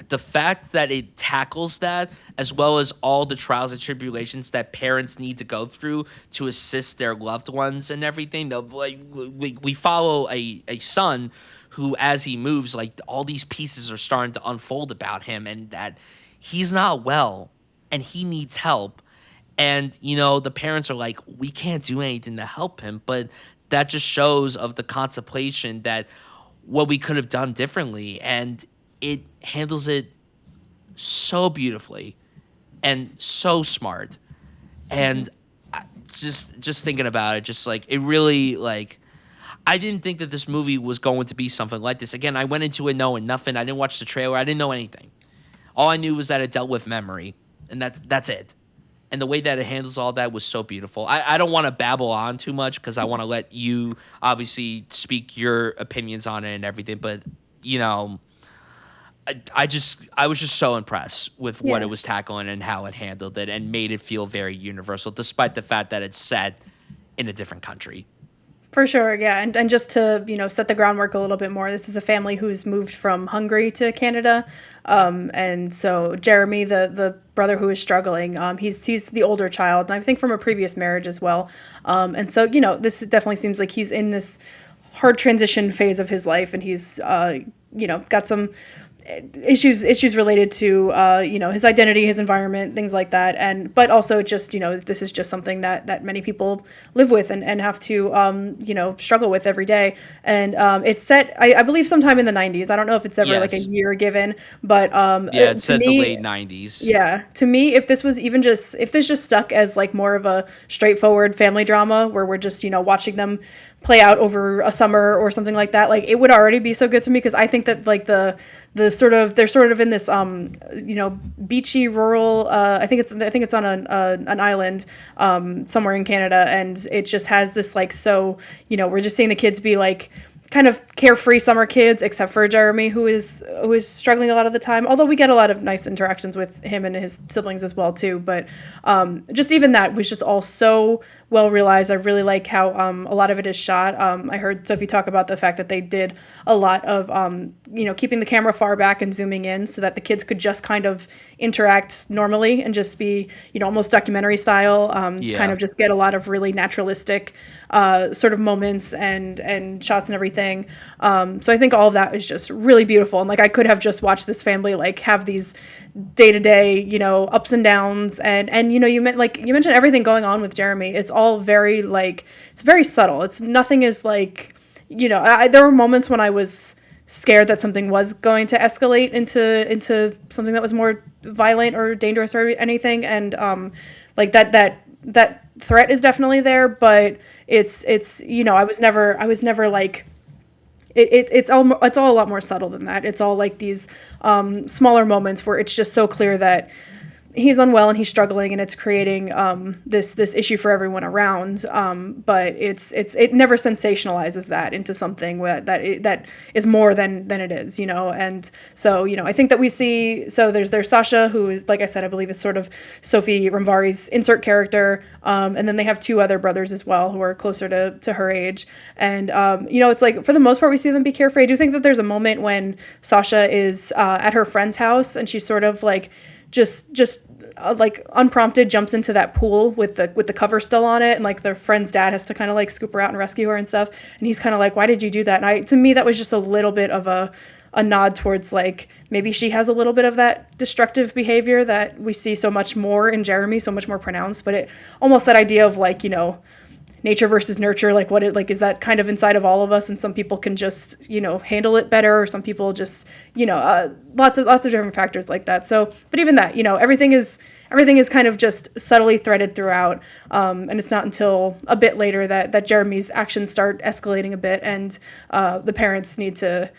the fact that it tackles that, as well as all the trials and tribulations that parents need to go through to assist their loved ones and everything. Like, we follow a son who, as he moves, like, all these pieces are starting to unfold about him, and that he's not well and he needs help. And, the parents are like, we can't do anything to help him. But that just shows of the contemplation that what we could have done differently. And it handles it so beautifully and so smart. And just thinking about it, just like, it really, like, I didn't think that this movie was going to be something like this. Again, I went into it knowing nothing. I didn't watch the trailer. I didn't know anything. All I knew was that it dealt with memory, and that's it. And the way that it handles all that was so beautiful. I don't want to babble on too much because I want to let you obviously speak your opinions on it and everything. But, you know, I was just so impressed with what Yeah. it was tackling and how it handled it and made it feel very universal, despite the fact that it's set in a different country. For sure, yeah, and just to set the groundwork a little bit more. This is a family who's moved from Hungary to Canada, and so Jeremy, the brother who is struggling, he's the older child, and I think from a previous marriage as well, and so this definitely seems like he's in this hard transition phase of his life, and he's got some issues related to his identity, his environment, things like that, and but also just this is just something that many people live with and have to struggle with every day. And it's set, I believe, sometime in the 90s. I don't know if it's ever like a Yes. year given, but Yeah, it to said the me, late 90s. yeah, to me, if this just stuck as like more of a straightforward family drama where we're just watching them play out over a summer or something like that, like, it would already be so good to me, because I think that like the sort of they're sort of in this beachy rural, I think it's on an island somewhere in Canada, and it just has this like, so we're just seeing the kids be like kind of carefree summer kids, except for Jeremy, who is struggling a lot of the time. Although we get a lot of nice interactions with him and his siblings as well too. But just even that was just all so well realized. I really like how a lot of it is shot. I heard Sophie talk about the fact that they did a lot of keeping the camera far back and zooming in so that the kids could just kind of interact normally and just be almost documentary style. Yeah. Kind of just get a lot of really naturalistic sort of moments and shots and everything. So I think all of that is just really beautiful. And like, I could have just watched this family like have these day-to-day ups and downs, and you mentioned everything going on with Jeremy. It's all very like, it's very subtle. It's nothing is like, there were moments when I was scared that something was going to escalate into something that was more violent or dangerous or anything, and like that threat is definitely there, but it's I was never like, it's all a lot more subtle than that. It's all like these smaller moments where it's just so clear that he's unwell and he's struggling, and it's creating this issue for everyone around. But it never sensationalizes that into something that is more than it is, And so I think that we see, so there's Sasha, who is, like I said, I believe is sort of Sophie Ramvari's insert character, and then they have two other brothers as well who are closer to her age, and it's like, for the most part, we see them be carefree. I do think that there's a moment when Sasha is at her friend's house, and she's sort of like just like unprompted jumps into that pool with the cover still on it, and like their friend's dad has to kind of like scoop her out and rescue her and stuff, and he's kind of like, why did you do that? And to me that was just a little bit of a nod towards like, maybe she has a little bit of that destructive behavior that we see so much more in Jeremy, so much more pronounced, but it almost, that idea of like, nature versus nurture, like what it like is that kind of inside of all of us, and some people can just handle it better, or some people just lots of different factors like that. So, but even that, everything is kind of just subtly threaded throughout, and it's not until a bit later that Jeremy's actions start escalating a bit, and the parents need to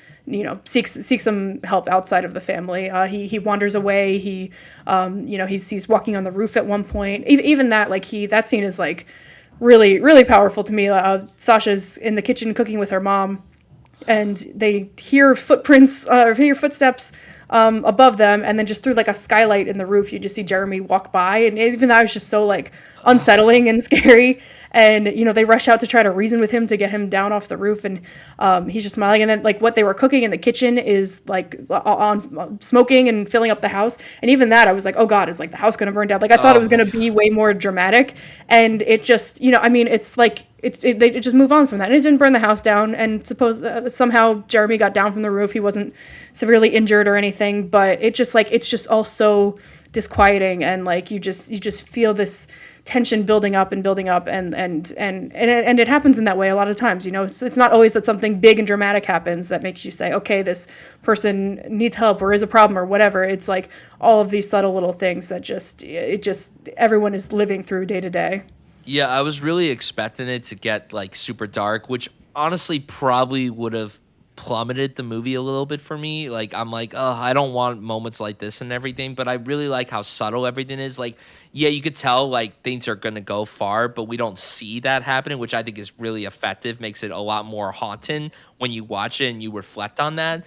seek some help outside of the family. He wanders away. He's walking on the roof at one point. Even that, that scene is like really, really powerful to me. Sasha's in the kitchen cooking with her mom, and they hear footprints or hear footsteps above them, and then just through like a skylight in the roof, you just see Jeremy walk by, and even that was just so like unsettling and scary. And they rush out to try to reason with him to get him down off the roof, and he's just smiling. And then like what they were cooking in the kitchen is like on smoking and filling up the house. And even that, I was like, oh God, is like the house gonna burn down? Like I thought it was gonna be way more dramatic, and it just it's like they just move on from that. And it didn't burn the house down, and somehow Jeremy got down from the roof. He wasn't severely injured or anything, but it's just all so disquieting, and like you just feel this tension building up and it happens in that way a lot of times. It's not always that something big and dramatic happens that makes you say, okay, this person needs help or is a problem or whatever. It's like all of these subtle little things that just everyone is living through day to day. Yeah, I was really expecting it to get like super dark, which honestly probably would have plummeted the movie a little bit for me. Like I'm like, oh, I don't want moments like this and everything, but I really like how subtle everything is. Like, yeah, you could tell like things are gonna go far, but we don't see that happening, which I think is really effective, makes it a lot more haunting when you watch it and you reflect on that.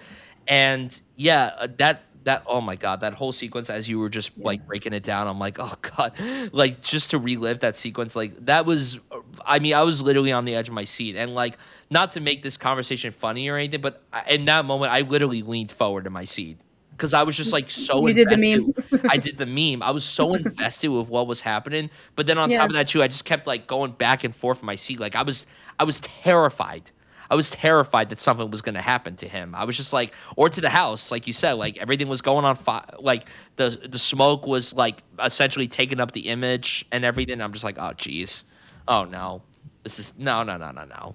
And yeah, that oh my God, that whole sequence as you were just like breaking it down, I'm like, oh God, like just to relive that sequence, like that was, I was literally on the edge of my seat. And like, not to make this conversation funny or anything, but in that moment, I literally leaned forward in my seat because I was just like so invested. Did the meme. I did the meme. I was so invested with what was happening. But then on top of that too, I just kept like going back and forth in my seat. Like I was terrified. I was terrified that something was going to happen to him. I was just like, or to the house, like you said, like everything was going on fire. Like the smoke was like essentially taking up the image and everything. I'm just like, oh geez, oh no, this is no.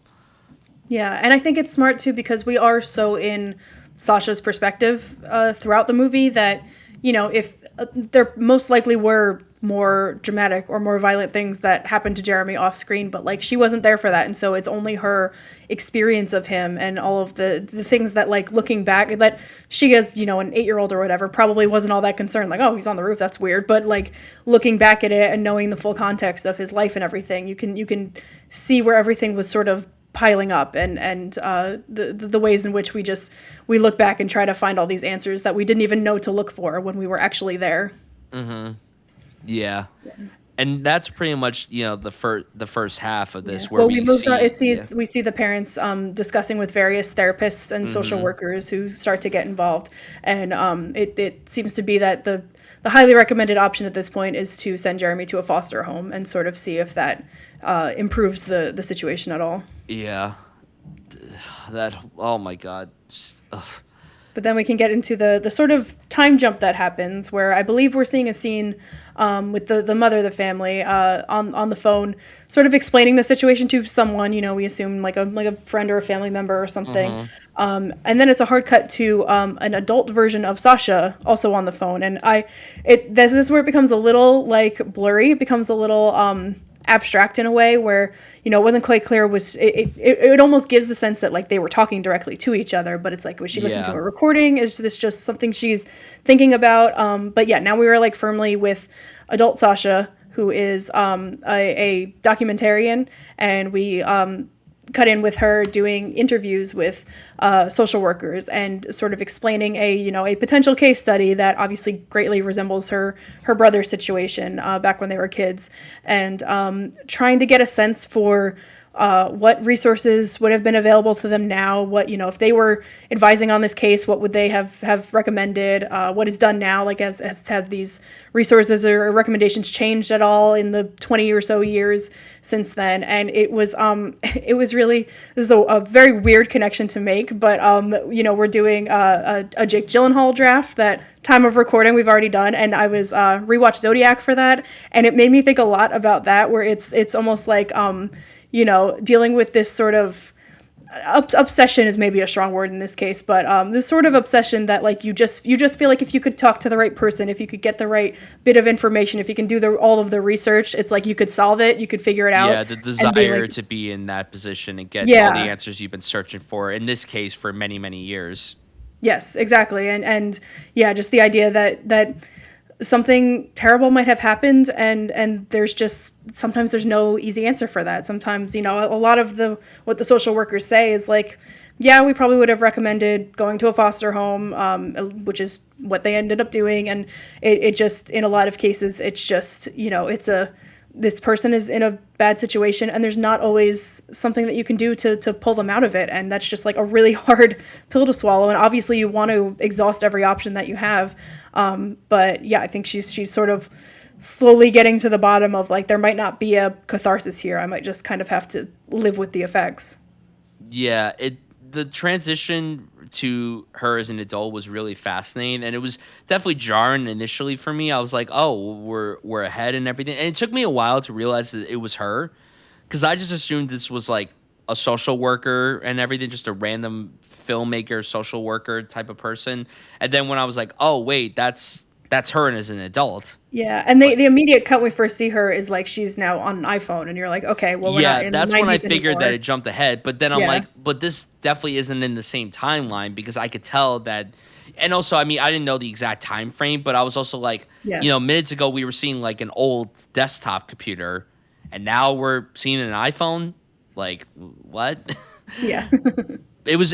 Yeah, and I think it's smart too because we are so in Sasha's perspective throughout the movie that if there most likely were more dramatic or more violent things that happened to Jeremy off screen, but like she wasn't there for that, and so it's only her experience of him and all of the things that like looking back that she as an 8-year-old or whatever probably wasn't all that concerned, like, oh, he's on the roof, that's weird, but like looking back at it and knowing the full context of his life and everything, you can see where everything was sort of piling up and the ways in which we look back and try to find all these answers that we didn't even know to look for when we were actually there. Yeah. And that's pretty much the first half of this where we see the parents discussing with various therapists and social workers who start to get involved, and it seems to be that the highly recommended option at this point is to send Jeremy to a foster home and sort of see if that improves the situation at all. Yeah. That, oh my God. But then we can get into the sort of time jump that happens where I believe we're seeing a scene with the mother of the family on the phone, sort of explaining the situation to someone, we assume like a friend or a family member or something. And then it's a hard cut to an adult version of Sasha also on the phone. And this is where it becomes a little like blurry. It becomes a little abstract in a way where it wasn't quite clear. It almost gives the sense that like they were talking directly to each other, but it's like, was she listening to a recording? Is this just something she's thinking about? But yeah, now we were like firmly with adult Sasha, who is a documentarian, and we cut in with her doing interviews with social workers and sort of explaining a potential case study that obviously greatly resembles her brother's situation back when they were kids, and trying to get a sense for what resources would have been available to them now, what if they were advising on this case, what would they have recommended, what is done now, like has have these resources or recommendations changed at all in the 20 or so years since then. And it was really, this is a very weird connection to make, but we're doing a Jake Gyllenhaal draft that time of recording we've already done, and I was rewatched Zodiac for that, and it made me think a lot about that, where it's almost like dealing with this sort of obsession is maybe a strong word in this case, but this sort of obsession that like you just feel like if you could talk to the right person, if you could get the right bit of information, if you can do all of the research, it's like you could solve it, you could figure it out. Yeah, the desire to be in that position and get all the answers you've been searching for, in this case for many, many years. Yes, exactly. And yeah, just the idea that something terrible might have happened, and there's just sometimes there's no easy answer for that. Sometimes, a lot of what the social workers say is like, yeah, we probably would have recommended going to a foster home, which is what they ended up doing. And it just, in a lot of cases, it's just, this person is in a bad situation, and there's not always something that you can do to pull them out of it. And that's just like a really hard pill to swallow. And obviously you want to exhaust every option that you have. But yeah, I think she's sort of slowly getting to the bottom of like, there might not be a catharsis here. I might just kind of have to live with the effects. Yeah, the transition to her as an adult was really fascinating, and it was definitely jarring initially for me. I was like, oh, we're ahead and everything, and it took me a while to realize that it was her, because I just assumed this was like a social worker and everything, just a random filmmaker, social worker type of person. And then when I was like, oh wait, that's her as an adult. Yeah, and the immediate cut when we first see her is like she's now on an iPhone, and you're like, okay, well, we're not in that's the 90s when I figured anymore. that it jumped ahead. But then I'm like, but this definitely isn't in the same timeline, because I could tell that. And also, I mean, I didn't know the exact time frame, but I was also like, minutes ago we were seeing like an old desktop computer, and now we're seeing an iPhone. Like, what? Yeah. It was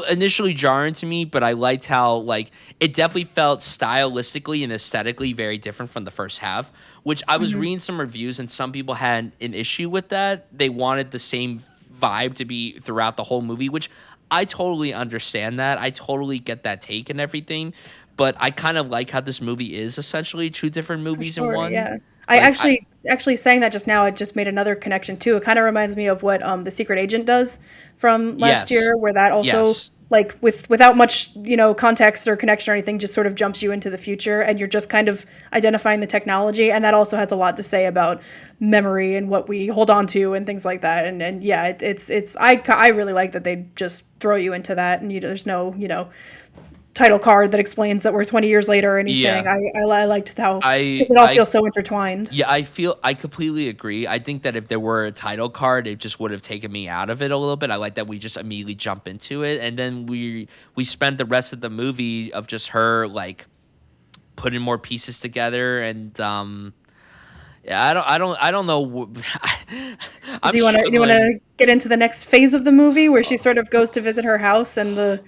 initially jarring to me, but I liked how like it definitely felt stylistically and aesthetically very different from the first half, which I was reading some reviews, and some people had an issue with that. They wanted the same vibe to be throughout the whole movie, which I totally understand that. I totally get that take and everything, but I kind of like how this movie is essentially two different movies in one. Yeah. I actually saying that just now, it just made another connection too. It kind of reminds me of what The Secret Agent does from last year, where that also like without much context or connection or anything, just sort of jumps you into the future, and you're just kind of identifying the technology, and that also has a lot to say about memory and what we hold on to and things like that. And yeah, I really like that they just throw you into that, and there's no title card that explains that we're 20 years later or anything. Yeah. I liked how it all feels so intertwined. Yeah, I completely agree. I think that if there were a title card, it just would have taken me out of it a little bit. I like that we just immediately jump into it, and then we spent the rest of the movie of just her like putting more pieces together, and yeah, I don't know. Do you want to get into the next phase of the movie where she sort of goes to visit her house, and the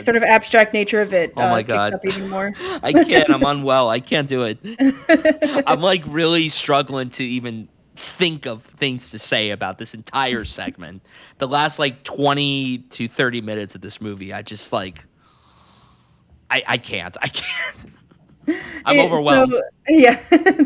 sort of abstract nature of it kicks up even more? I can't. I'm unwell. I can't do it. I'm like really struggling to even think of things to say about this entire segment. The last like 20 to 30 minutes of this movie, I just like I can't. I'm overwhelmed.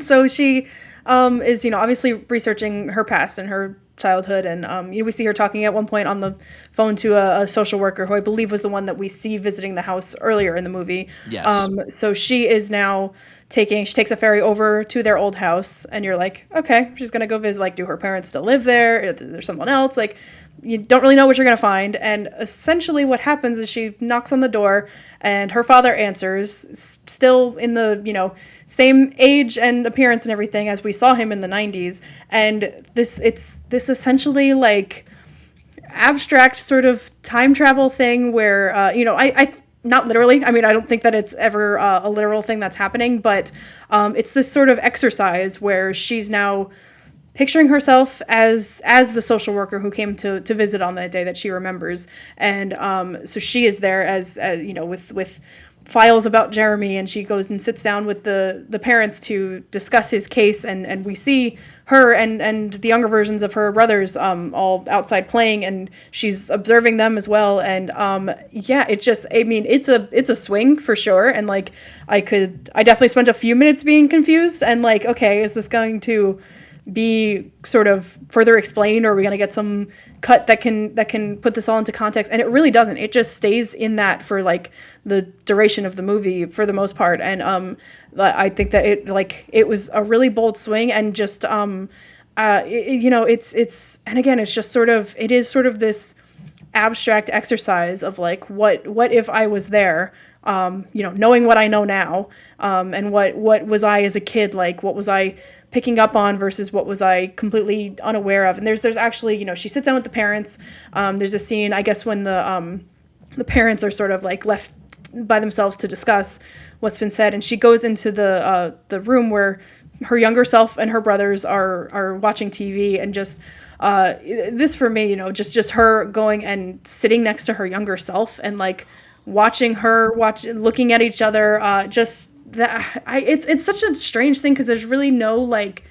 So she is obviously researching her past and her childhood, and we see her talking at one point on the phone to a social worker who I believe was the one that we see visiting the house earlier in the movie. Yes. So she is now she takes a ferry over to their old house, and you're like, okay, she's gonna go visit. Like, do her parents still live there? Is there someone else? Like, you don't really know what you're gonna find. And essentially, what happens is she knocks on the door, and her father answers, still in the same age and appearance and everything as we saw him in the 90s. And this essentially like abstract sort of time travel thing where I not literally. I mean, I don't think that it's ever a literal thing that's happening, but it's this sort of exercise where she's now picturing herself as the social worker who came to visit on that day that she remembers. And so she is there as with files about Jeremy, and she goes and sits down with the parents to discuss his case, and we see her and the younger versions of her brothers all outside playing, and she's observing them as well. And it's a swing for sure. And like I definitely spent a few minutes being confused and like, okay, is this going to be sort of further explained, or are we going to get some cut that can put this all into context? And it really doesn't. It just stays in that for like the duration of the movie for the most part. And I think that it was a really bold swing, and just it's and again, it's just sort of, it is sort of this abstract exercise of like, what if I was there, knowing what I know now, and what was I as a kid, like what was I picking up on versus what was I completely unaware of. And there's actually, she sits down with the parents. There's a scene, I guess, when the parents are sort of like left by themselves to discuss what's been said, and she goes into the room where her younger self and her brothers are watching TV, and just this for me, just her going and sitting next to her younger self and like looking at each other, just that it's such a strange thing, because there's really no like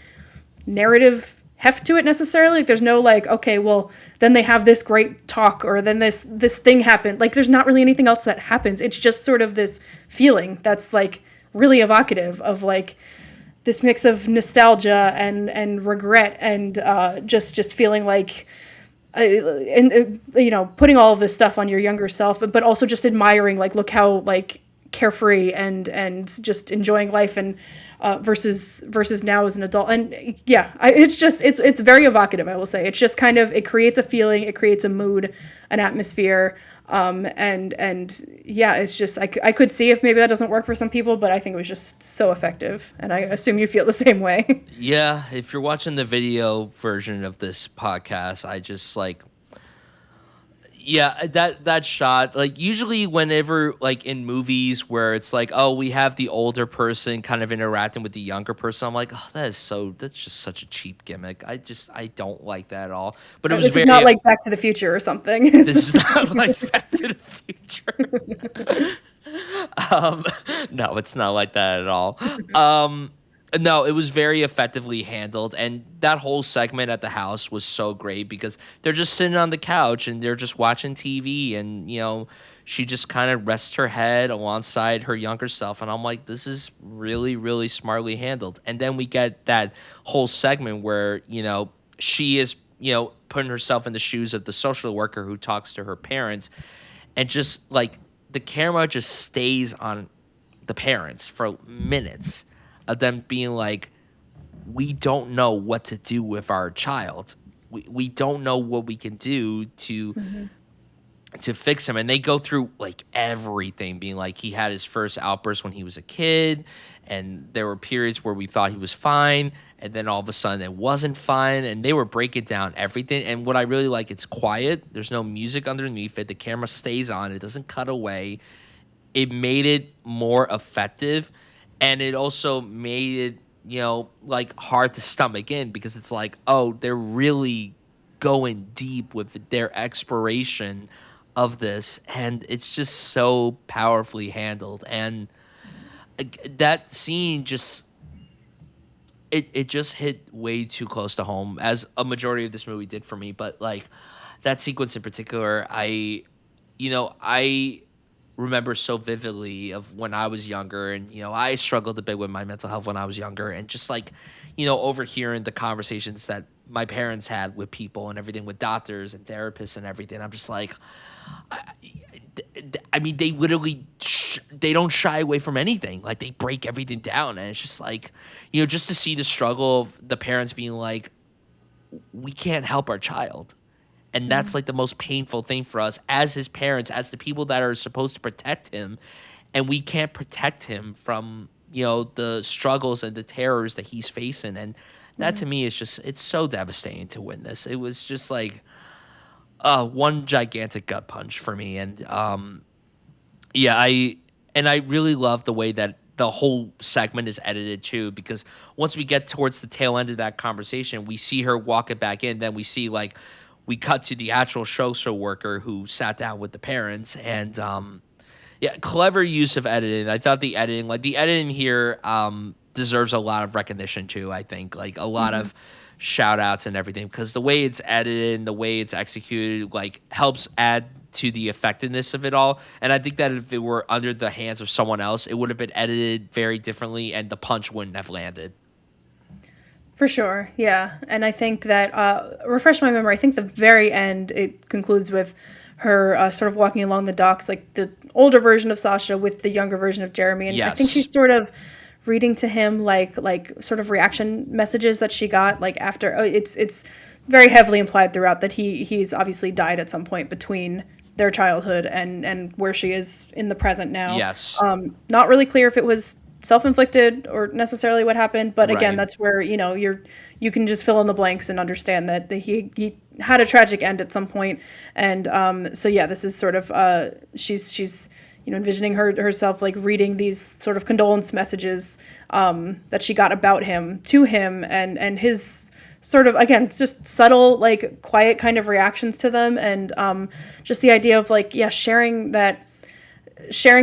narrative heft to it necessarily. Like, there's no like, okay, well then they have this great talk, or then this thing happened. Like, there's not really anything else that happens. It's just sort of this feeling that's like really evocative of like this mix of nostalgia and regret, and just feeling like putting all of this stuff on your younger self, but also just admiring, like, look how like carefree and just enjoying life, and versus now as an adult. And yeah, it's very evocative, I will say. It's just kind of, it creates a feeling, it creates a mood, an atmosphere, and yeah, it's just, I could see if maybe that doesn't work for some people, but I think it was just so effective, and I assume you feel the same way. Yeah, if you're watching the video version of this podcast, I just like, yeah, that shot, like, usually whenever, like, in movies where it's like, oh, we have the older person kind of interacting with the younger person, I'm like, oh, that's just such a cheap gimmick. I don't like that at all. But this is not like Back to the Future or something. This is not like Back to the Future. No, it's not like that at all. No, it was very effectively handled, and that whole segment at the house was so great, because they're just sitting on the couch and they're just watching TV, and she just kind of rests her head alongside her younger self, and I'm like, this is really, really smartly handled. And then we get that whole segment where she is putting herself in the shoes of the social worker who talks to her parents, and just like the camera just stays on the parents for minutes, of them being like, we don't know what to do with our child. We don't know what we can do to fix him. And they go through like everything, being like, he had his first outburst when he was a kid, and there were periods where we thought he was fine, and then all of a sudden it wasn't fine, and they were breaking down everything. And what I really like, it's quiet. There's no music underneath it. The camera stays on. It doesn't cut away. It made it more effective. And it also made it, like, hard to stomach in, because it's like, oh, they're really going deep with their exploration of this. And it's just so powerfully handled. And that scene just, it just hit way too close to home, as a majority of this movie did for me. But, like, that sequence in particular, I remember so vividly of when I was younger, and I struggled a bit with my mental health when I was younger, and just like overhearing the conversations that my parents had with people and everything, with doctors and therapists and everything, I'm just like, I mean, they literally they don't shy away from anything. Like, they break everything down, and it's just like, just to see the struggle of the parents being like, we can't help our child. And that's like the most painful thing for us as his parents, as the people that are supposed to protect him. And we can't protect him from, the struggles and the terrors that he's facing. And that to me is just, it's so devastating to witness. It was just like one gigantic gut punch for me. And I really love the way that the whole segment is edited too, because once we get towards the tail end of that conversation, we see her walk it back in. Then we see like, we cut to the actual social worker who sat down with the parents, and clever use of editing. I thought the editing here deserves a lot of recognition too. I think like a lot of shout outs and everything, because the way it's edited and the way it's executed like helps add to the effectiveness of it all. And I think that if it were under the hands of someone else, it would have been edited very differently, and the punch wouldn't have landed. For sure, yeah. And I think that, refresh my memory, I think the very end, it concludes with her sort of walking along the docks, like the older version of Sasha with the younger version of Jeremy. And I think Yes. she's sort of reading to him like sort of reaction messages that she got like after. Oh, it's very heavily implied throughout that he's obviously died at some point between their childhood and where she is in the present now. Yes. Not really clear if it was self-inflicted or necessarily what happened, but again, Right. that's where you can just fill in the blanks and understand that he had a tragic end at some point. And so yeah, this is sort of she's envisioning herself like reading these sort of condolence messages that she got about him to him, and his sort of, again, it's just subtle, like quiet kind of reactions to them. And just the idea of like, yeah, sharing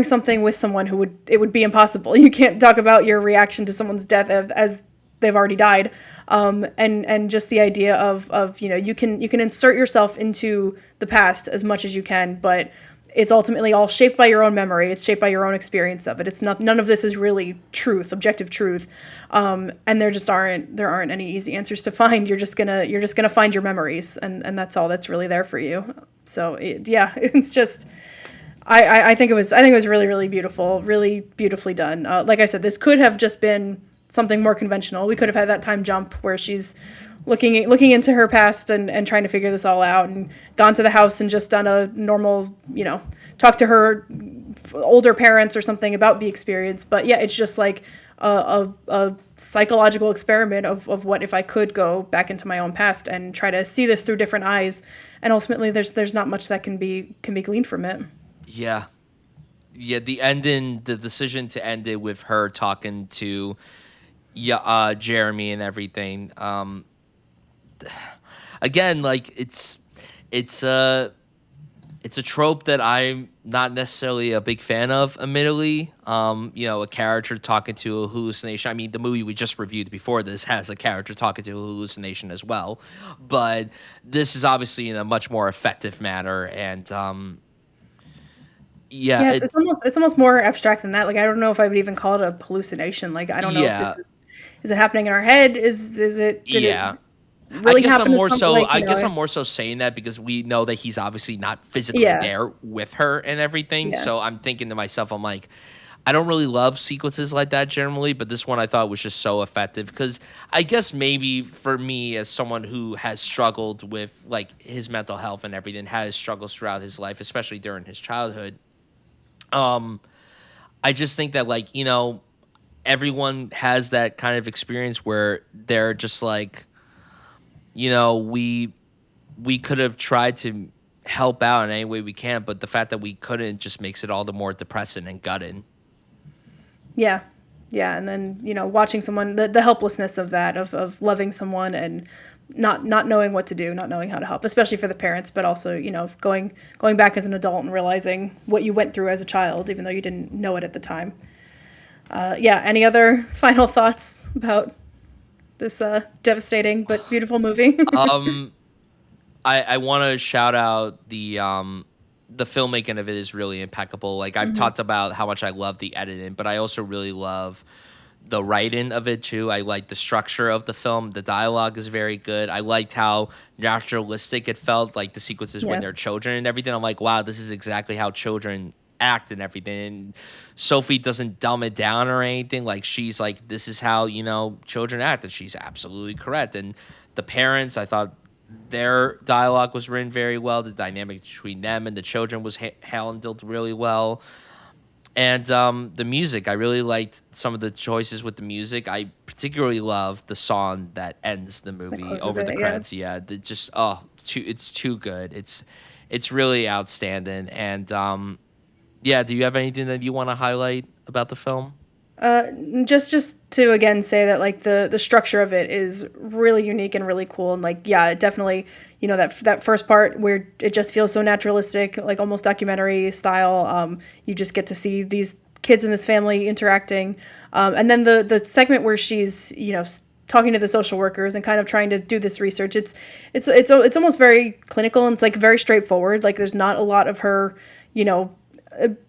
something with someone it would be impossible. You can't talk about your reaction to someone's death as they've already died. And just the idea of you can insert yourself into the past as much as you can, but it's ultimately all shaped by your own memory. It's shaped by your own experience of it. It's not, none of this is really truth, objective truth. And there aren't any easy answers to find. You're just gonna find your memories, and that's all that's really there for you. So yeah, it's just, I think it was really, really beautiful, really beautifully done. Like I said, this could have just been something more conventional. We could have had that time jump where she's looking into her past and trying to figure this all out, and gone to the house and just done a normal, talk to her older parents or something about the experience. But yeah, it's just like a psychological experiment of what if I could go back into my own past and try to see this through different eyes, and ultimately there's not much that can be gleaned from it. Yeah. Yeah, the decision to end it with her talking to Jeremy and everything. Again, like it's a trope that I'm not necessarily a big fan of, admittedly. A character talking to a hallucination. I mean, the movie we just reviewed before this has a character talking to a hallucination as well, but this is obviously in a much more effective manner. And Yeah, it's almost more abstract than that. Like, I don't know if I would even call it a hallucination. Like, I don't know if yeah, is it happening in our head? Is it did yeah. it I really guess I'm happen to more something, so. like, I guess I'm more so saying that because we know that he's obviously not physically yeah, there with her and everything. yeah. So I'm thinking to myself, I'm like, I don't really love sequences like that generally, but this one I thought was just so effective because I guess maybe for me as someone who has struggled with like his mental health and everything, has struggles throughout his life, especially during his childhood. I just think that like everyone has that kind of experience where they're just like, we could have tried to help out in any way we can, but the fact that we couldn't just makes it all the more depressing and gutting. Yeah. Yeah, and then, watching someone, the helplessness of that, of loving someone and not knowing what to do, not knowing how to help, especially for the parents, but also, going back as an adult and realizing what you went through as a child, even though you didn't know it at the time. Yeah, any other final thoughts about this devastating but beautiful movie? Um, I want to shout out the filmmaking of it is really impeccable. Like I've Hmm. talked about how much I love the editing, but I also really love the writing of it too. I like the structure of the film. The dialogue is very good. I liked how naturalistic it felt, like the sequences when Yeah. they're children and everything. I'm like, wow, this is exactly how children act and everything. And Sophie doesn't dumb it down or anything. Like she's like, this is how, children act, and she's absolutely correct. And the parents, I thought their dialogue was written very well. The dynamic between them and the children was handled really well. And the music, I really liked some of the choices with the music. I particularly love the song that ends the That movie closes over it, the yeah. credits. Yeah, it's too good. It's really outstanding. And yeah, do you have anything that you want to highlight about the film? Just to again say that like the structure of it is really unique and really cool, and like, yeah, it definitely, that first part where it just feels so naturalistic, like almost documentary style. You just get to see these kids in this family interacting, and then the segment where she's talking to the social workers and kind of trying to do this research. It's almost very clinical, and it's like very straightforward. Like there's not a lot of her, you know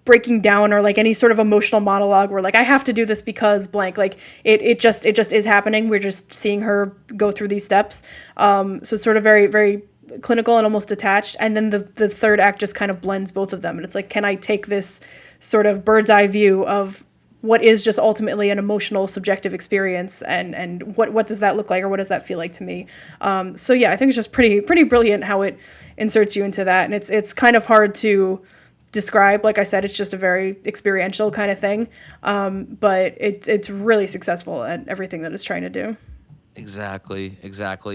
breaking down or like any sort of emotional monologue where like I have to do this because blank. Like it just is happening. We're just seeing her go through these steps. So it's sort of very very clinical and almost detached. And then the third act just kind of blends both of them. And it's like, can I take this sort of bird's eye view of what is just ultimately an emotional subjective experience, and what does that look like, or what does that feel like to me? So yeah, I think it's just pretty brilliant how it inserts you into that, and it's kind of hard to describe. Like I said, it's just a very experiential kind of thing, but it's really successful at everything that it's trying to do. Exactly.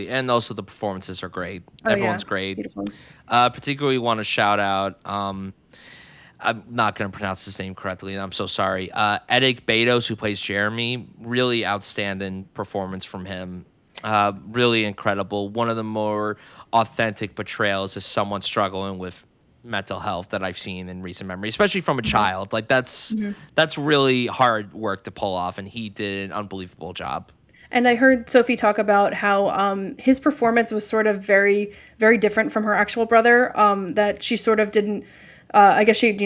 And also the performances are great. Oh yeah, Everyone's great. beautiful. Particularly want to shout out. I'm not going to pronounce his name correctly, and I'm so sorry. Edic Bedos, who plays Jeremy, really outstanding performance from him. Really incredible. One of the more authentic portrayals of someone struggling with mental health that I've seen in recent memory, especially from a child. Like that's really hard work to pull off, and he did an unbelievable job. And I heard Sophie talk about how his performance was sort of very, very different from her actual brother. That she sort of didn't. I guess she,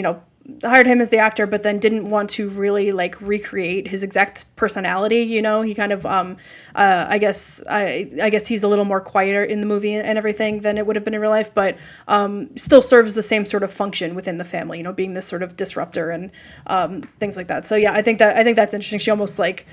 hired him as the actor, but then didn't want to really like recreate his exact personality. He kind of, I guess he's a little more quieter in the movie and everything than it would have been in real life, but still serves the same sort of function within the family. Being this sort of disruptor and things like that. So yeah, I think that's interesting. She almost like.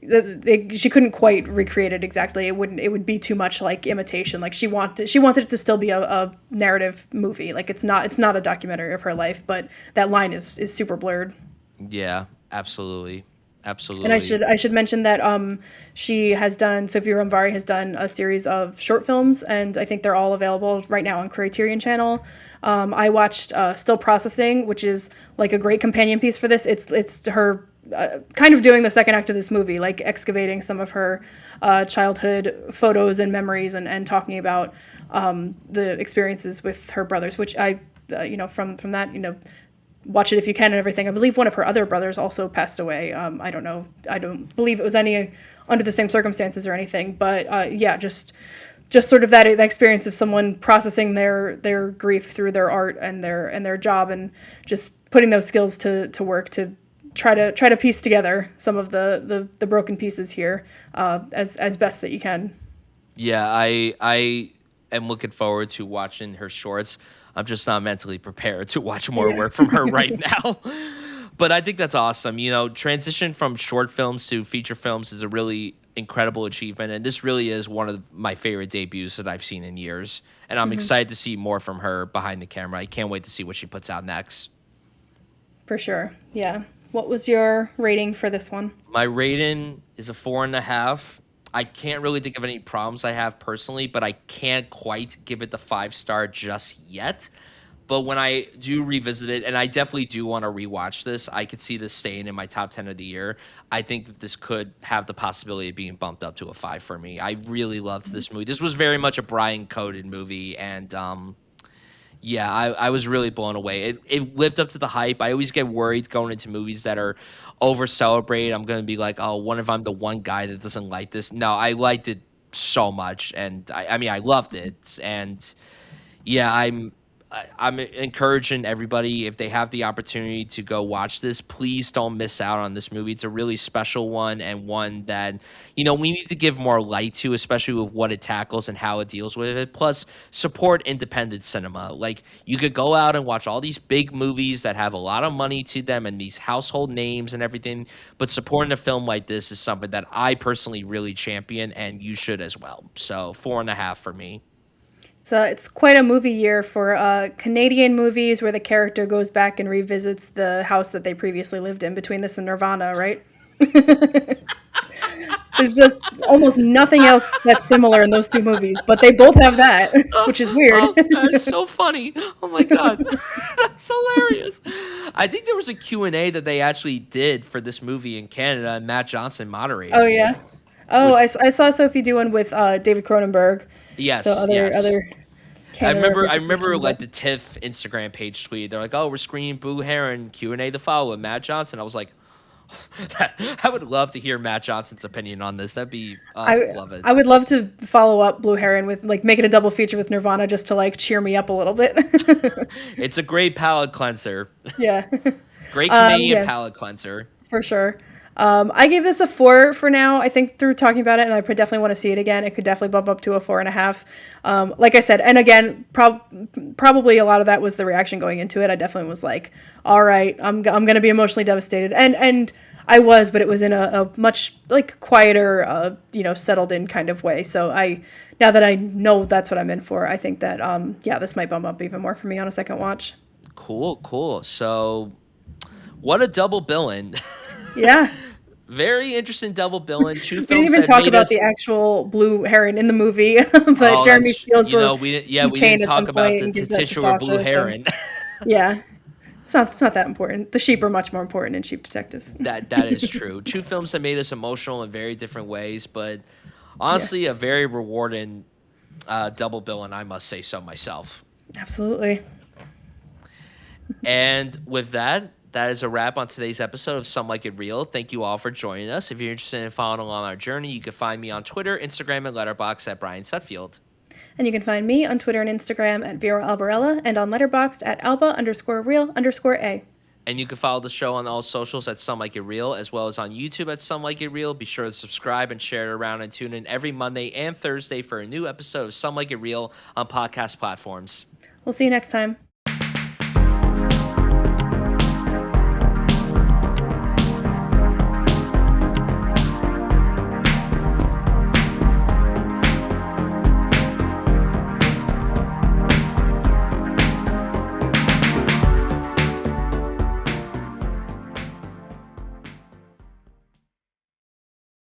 She couldn't quite recreate it exactly. It would be too much like imitation. Like she wanted it to still be a narrative movie. Like it's not a documentary of her life, but that line is super blurred. Yeah, absolutely. And I Absolutely. should mention that she has done Sophie Ramvari has done a series of short films, and I think they're all available right now on Criterion Channel. I watched Still Processing, which is like a great companion piece for this. It's her kind of doing the second act of this movie, like excavating some of her childhood photos and memories, and talking about the experiences with her brothers, which I, from that, watch it if you can and everything. I believe one of her other brothers also passed away. I don't know. I don't believe it was any under the same circumstances or anything. But yeah, just sort of that experience of someone processing their grief through their art and their job, and just putting those skills to work to try to piece together some of the broken pieces here as best that you can. Yeah, I am looking forward to watching her shorts. I'm just not mentally prepared to watch more Yeah. work from her right now. But I think that's awesome. Transition from short films to feature films is a really incredible achievement, and this really is one of my favorite debuts that I've seen in years. And I'm excited to see more from her behind the camera. I can't wait to see what she puts out next. For sure. Yeah. What was your rating for this one? My rating is a 4.5. I can't really think of any problems I have personally, but I can't quite give it the 5 star just yet. But when I do revisit it, and I definitely do want to rewatch this, I could see this staying in my top 10 of the year. I think that this could have the possibility of being bumped up to a 5 for me. I really loved this movie. This was very much a Brian coded movie, and yeah, I was really blown away. It lived up to the hype. I always get worried going into movies that are over celebrated. I'm gonna be like, oh, what if I'm the one guy that doesn't like this? No, I liked it so much, and I mean, I loved it, and yeah, I'm encouraging everybody, if they have the opportunity to go watch this, please don't miss out on this movie. It's a really special one, and one that we need to give more light to, especially with what it tackles and how it deals with it. Plus, support independent cinema. Like, you could go out and watch all these big movies that have a lot of money to them and these household names and everything, but supporting a film like this is something that I personally really champion, and you should as well. So 4.5 for me. So it's quite a movie year for Canadian movies where the character goes back and revisits the house that they previously lived in. Between this and Nirvana, right? There's just almost nothing else that's similar in those two movies, but they both have that, which is weird. Oh, that's so funny. Oh my god. That's hilarious. I think there was a Q&A that they actually did for this movie in Canada, and Matt Johnson Oh moderated it. yeah. Oh, Which, I saw Sophie do one with David Cronenberg. So yes, other yes. I Canada remember I remember representation, like but the TIFF Instagram page tweet. They're like, "Oh, we're screening Boo Heron Q&A the follow with Matt Johnson." I was like, I would love to hear Matt Johnson's opinion on this. That'd be, I love it. I would love to follow up Blue Heron with like make it a double feature with Nirvana just to like cheer me up a little bit. It's a great palate cleanser. Yeah. Great Canadian Yeah, palate cleanser. for sure. I gave this a 4 for now. I think through talking about it, and I definitely want to see it again. It could definitely bump up to a 4.5. Like I said, and again, probably a lot of that was the reaction going into it. I definitely was like, all right, I'm going to be emotionally devastated, and I was, but it was in a much like quieter, settled in kind of way. So now that I know that's what I'm in for, I think that yeah, this might bump up even more for me on a second watch. Cool. So, what a double billing. Yeah. Very interesting double billing. Two We didn't films even that talk made about us. the actual Blue Heron in the movie, but Oh, Jeremy that's steals we the we keychain didn't at some talk about point the and gives that to titular blue Sasha. So heron. yeah, it's not that important. The sheep are much more important in Sheep Detectives. That is true. Two films that made us emotional in very different ways, but Yeah, honestly, a very rewarding double billing. I must say so myself. absolutely. And with that, that is a wrap on today's episode of Some Like It Real. Thank you all for joining us. If you're interested in following along our journey, you can find me on Twitter, Instagram, and Letterboxd at Brian Sutfield. And you can find me on Twitter and Instagram at Vera Albarella and on Letterboxd at Alba_real_A. And you can follow the show on all socials at Some Like It Real, as well as on YouTube at Some Like It Real. Be sure to subscribe and share it around and tune in every Monday and Thursday for a new episode of Some Like It Real on podcast platforms. We'll see you next time.